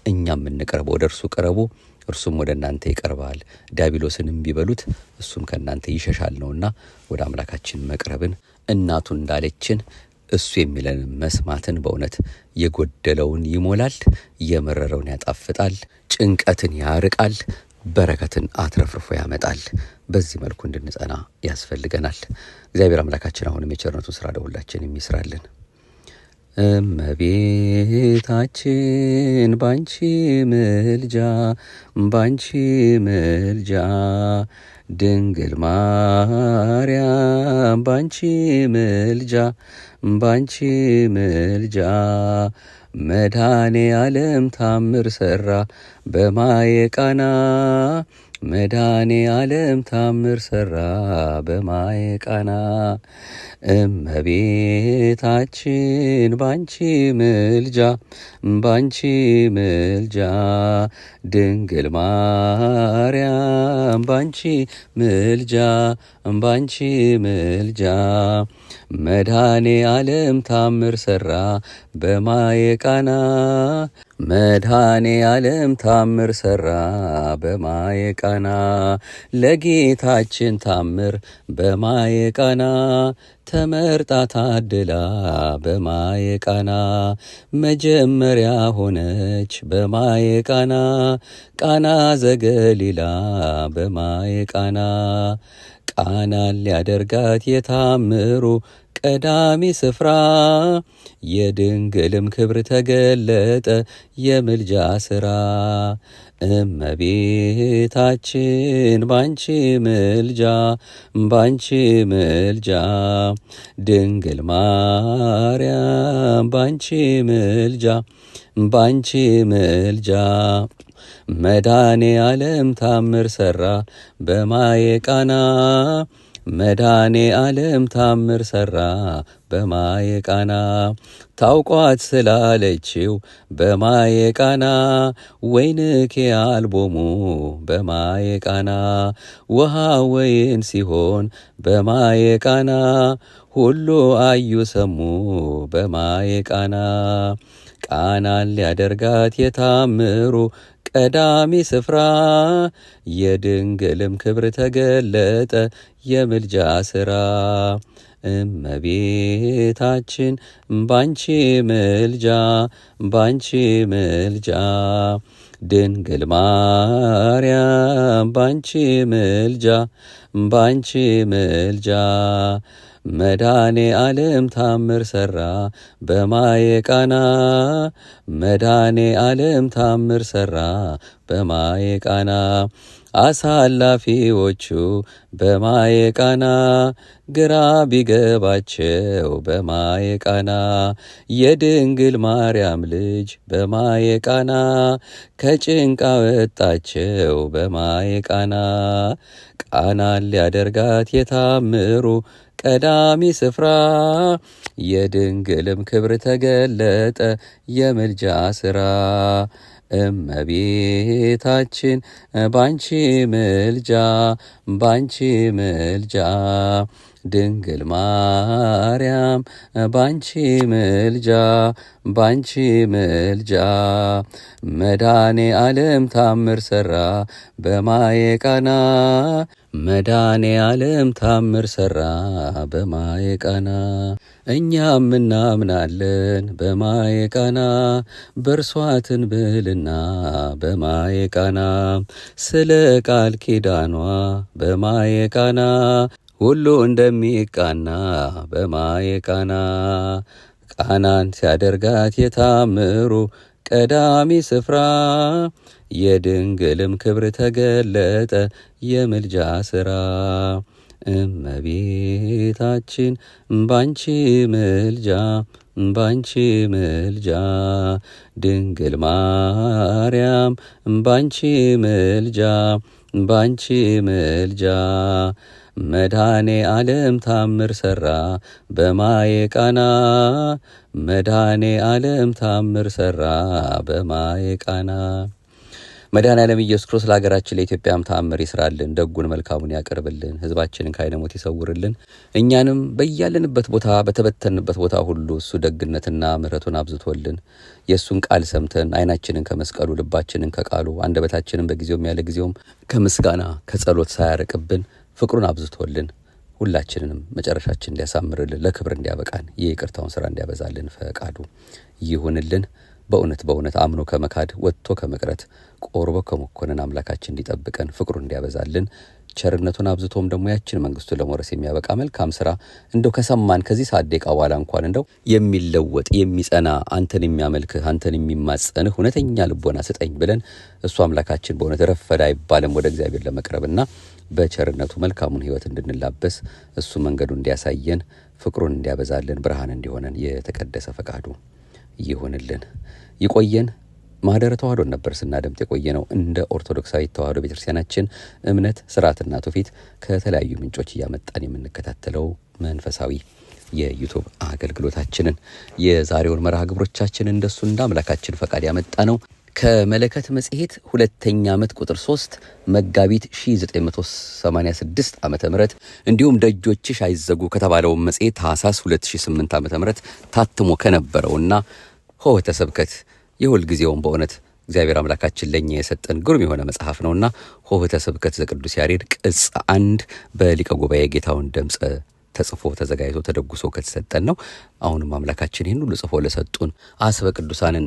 እኛም እንቅረብ። ወደ እርሱ ቅረቡ እርሱም ወደ እናንተ ይቀርባል። ዲያብሎስንም ቢበሉት እሱም ከእናንተ ይሸሻል ነውና ወደ አምላካችን መቅረብን እናቱ እንዳለችን እሱ የሚለን መስማትን በእውነት የጎደለውን ይሞላል፣ የመረረውን ያጣፍጣል፣ ጭንቀትን ያርቃል፣ በረከትን አትረፍርፎ ያመጣል። በዚህ መልኩ እንድንጸና ያስፈልገናል። እግዚአብሔር አምላካችን አሁንም የቸርነቱን ስራ ለሁላችን የሚስራልን። እመቤታችን ባንቺ ምልጃ ባንቺ ምልጃ ድንግል ማርያም ባንቺ ምልጃ ባንቺ ምልጃ መድኃኔ ዓለም ታምር ሠራ በማየ ቃና መድኃኔ ዓለም ታምር ሠራ በማየ ቃና። እመቤታችን ባንቺ ምልጃ ባንቺ ምልጃ ድንግል ማርያም ባንቺ ምልጃ ባንቺ ምልጃ መድኃኔ ዓለም ታምር ሠራ በማየ ቃና መድኃኔ ዓለም ታምር ሠራ በማየ ቃና። ለጌታችን ታምር በማየ ቃና ተመርጣ ታድላ በማየ ቃና መጀመሪያ ሆነች በማየ ቃና ቃና ዘገሊላ በማየ ቃና ቃናን ሊያደርጋት የታምሩ ቀዳሚ ስፍራ የድንግልም ክብር ተገለጠ የምልጃ ሥራ። እመቤታችን ባንቺ ምልጃ ባንቺ ምልጃ ድንግል ማርያም ባንቺ ምልጃ ባንቺ ምልጃ መድኃኔ ዓለም ታምር ሠራ በማየ ቃና መድኃኔ ዓለም ታምር ሠራ በማየ ቃና ታውቋት ስላለችው በማየ ቃና ወይንኬ አልቦሙ በማየ ቃና ውሃ ወይን ሲሆን በማየ ቃና ሁሉ አዩ ሰሙ በማየ ቃና ቃናን ሊያደርጋት የታምሩ ቀዳሚ ስፍራ የድንግልም ክብር ተገለጠ የምልጃ ሥራ። እመቤታችን ባንቺ ምልጃ ባንቺ ምልጃ ድንግል ማርያም ባንቺ ምልጃ ባንቺ ምልጃ መድኃኔ ዓለም ታምር ሠራ በማየ ቃና መድኃኔ ዓለም ታምር ሠራ በማየ ቃና አሳላፊዎቹ በማየ ቃና ግራ ቢገባቸው በማየ ቃና የድንግል ማርያም ልጅ በማየ ቃና ከጭንቅ አወጣቸው በማየ ቃና ቃናን ሊያደርጋት የታምሩ ቀዳሚ ስፍራ የድንግልም ክብር ተገለጠ የምልጃ ሥራ። እመቤታችን ባንቺ ምልጃ ባንቺ ምልጃ ድንግል ማርያም ባንቺ ምልጃ ባንቺ ምልጃ መድኃኔ ዓለም ታምር ሠራ በማየ ቃና መድኃኔ ዓለም ታምር ሠራ በማየ ቃና እኛም እናምናለን በማየ ቃና በእርሷ ትንብልና በማየ ቃና ስለ ቃል ኪዳኗ በማየ ቃና ሁሉ እንደሚቃና በማየ ቃና ቃናን ሲያደርጋት የታምሩ ቀዳሚ ስፍራ የድንግልም ክብር ተገለጠ የምልጃ ሥራ እመቤታችን ባንቺ ምልጃ ባንቺ ምልጃ ድንግል ማርያም ባንቺ ምልጃ ባንቺ ምልጃ መድኃኔ ዓለም ታምር ሠራ በማየ ቃና መድኃኔ ዓለም ታምር ሠራ በማየ ቃና። መድኃኔ ዓለም ኢየሱስ ክርስቶስ ለሀገራችን ለኢትዮጵያም ታምር ይስራልን፣ ደጉን መልካሙን ያቀርብልን፣ ሕዝባችንን ከዓይነ ሞት ይሰውርልን። እኛንም በያለንበት ቦታ በተበተንበት ቦታ ሁሉ እሱ ደግነትና ምሕረቱን አብዝቶልን የእሱን ቃል ሰምተን ዓይናችንን ከመስቀሉ ልባችንን ከቃሉ አንደበታችንን በጊዜውም ያለ ጊዜውም ከምስጋና ከጸሎት ሳያርቅብን ፍቅሩን አብዝቶልን ሁላችንንም መጨረሻችን እንዲያሳምርልን ለክብር እንዲያበቃን የይቅርታውን ሥራ እንዲያበዛልን ፈቃዱ ይሁንልን። በእውነት አምኖ ከመካድ ወጥቶ ከመቅረት ቆርቦ ከመኮነን አምላካችን እንዲጠብቀን ፍቅሩን እንዲያበዛልን ቸርነቱን አብዝቶም ደግሞ ያችን መንግስቱን ለመውረስ የሚያበቃ መልካም ሥራ እንደው ከሰማን ከዚህ ሰዓት ደቂቃ በኋላ እንኳን እንደው የሚለወጥ የሚጸና አንተን የሚያመልክህ አንተን የሚማጸንህ እውነተኛ ልቦና ስጠኝ ብለን እሱ አምላካችን በእውነት ረፈደ አይባልም ወደ እግዚአብሔር ለመቅረብና በቸርነቱ መልካሙን ሕይወት እንድንላበስ እሱ መንገዱን እንዲያሳየን ፍቅሩን እንዲያበዛልን ብርሃን እንዲሆነን የተቀደሰ ፈቃዱ ይሁንልን። ይቆየን። ማህደረ ተዋህዶን ነበር ስናደምጥ የቆየነው። እንደ ኦርቶዶክሳዊ ተዋህዶ ቤተክርስቲያናችን እምነት ስርዓትና ትውፊት ከተለያዩ ምንጮች እያመጣን የምንከታተለው መንፈሳዊ የዩቲዩብ አገልግሎታችንን የዛሬውን መርሃ ግብሮቻችን እንደሱ እንደ አምላካችን ፈቃድ ያመጣ ነው። ከመለከት መጽሔት 2ኛ ዓመት ቁጥር 3 መጋቢት 1986 ዓመተ ምህረት እንዲሁም ደጆችሽ አይዘጉ ከተባለው መጽሔት ታኅሳስ 2008 ዓመተ ምህረት ታትሞ ከነበረውና ሆህተ ስብከት የሁል ጊዜውን በእውነት እግዚአብሔር አምላካችን ለኛ የሰጠን ግሩም የሆነ መጽሐፍ ነውና ሆህተ ስብከት ዘቅዱስ ያሬድ ቅጽ 1 በሊቀ ጉባኤ ጌታውን ደምጸ ተጽፎ ተዘጋጅቶ ተደጉሶ ከተሰጠን ነው። አሁንም አምላካችን ይህን ሁሉ ጽፎ ለሰጡን አስበ ቅዱሳንን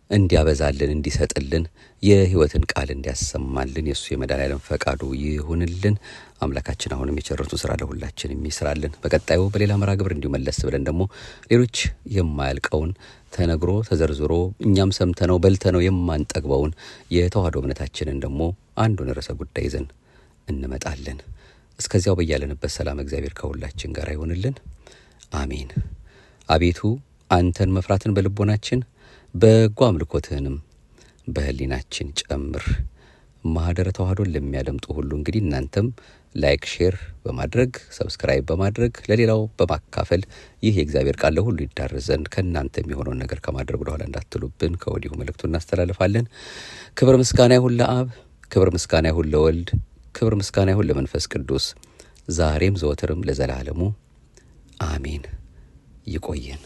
እንዲያበዛልን እንዲሰጥልን የሕይወትን ቃል እንዲያሰማልን የእሱ የመድኃኔዓለም ፈቃዱ ይሁንልን። አምላካችን አሁንም የቸርነቱን ሥራ ለሁላችን የሚስራልን። በቀጣዩ በሌላ መርሃ ግብር እንዲመለስ ብለን ደግሞ ሌሎች የማያልቀውን ተነግሮ ተዘርዝሮ እኛም ሰምተነው በልተነው የማንጠግበውን የተዋህዶ እምነታችንን ደግሞ አንዱን ርዕሰ ጉዳይ ይዘን እንመጣለን። እስከዚያው በያለንበት ሰላም እግዚአብሔር ከሁላችን ጋር ይሁንልን። አሜን። አቤቱ አንተን መፍራትን በልቦናችን በጎ አምልኮትህንም በህሊናችን ጨምር። ማህደረ ተዋህዶን ለሚያደምጡ ሁሉ እንግዲህ እናንተም ላይክ ሼር በማድረግ ሰብስክራይብ በማድረግ ለሌላው በማካፈል ይህ የእግዚአብሔር ቃል ለሁሉ ይዳረስ ዘንድ ከእናንተ የሚሆነውን ነገር ከማድረግ ወደኋላ እንዳትሉብን ከወዲሁ መልእክቱን እናስተላልፋለን። ክብር ምስጋና ይሁን ለአብ፣ ክብር ምስጋና ይሁን ለወልድ፣ ክብር ምስጋና ይሁን ለመንፈስ ቅዱስ ዛሬም ዘወትርም ለዘላለሙ አሜን። ይቆየን።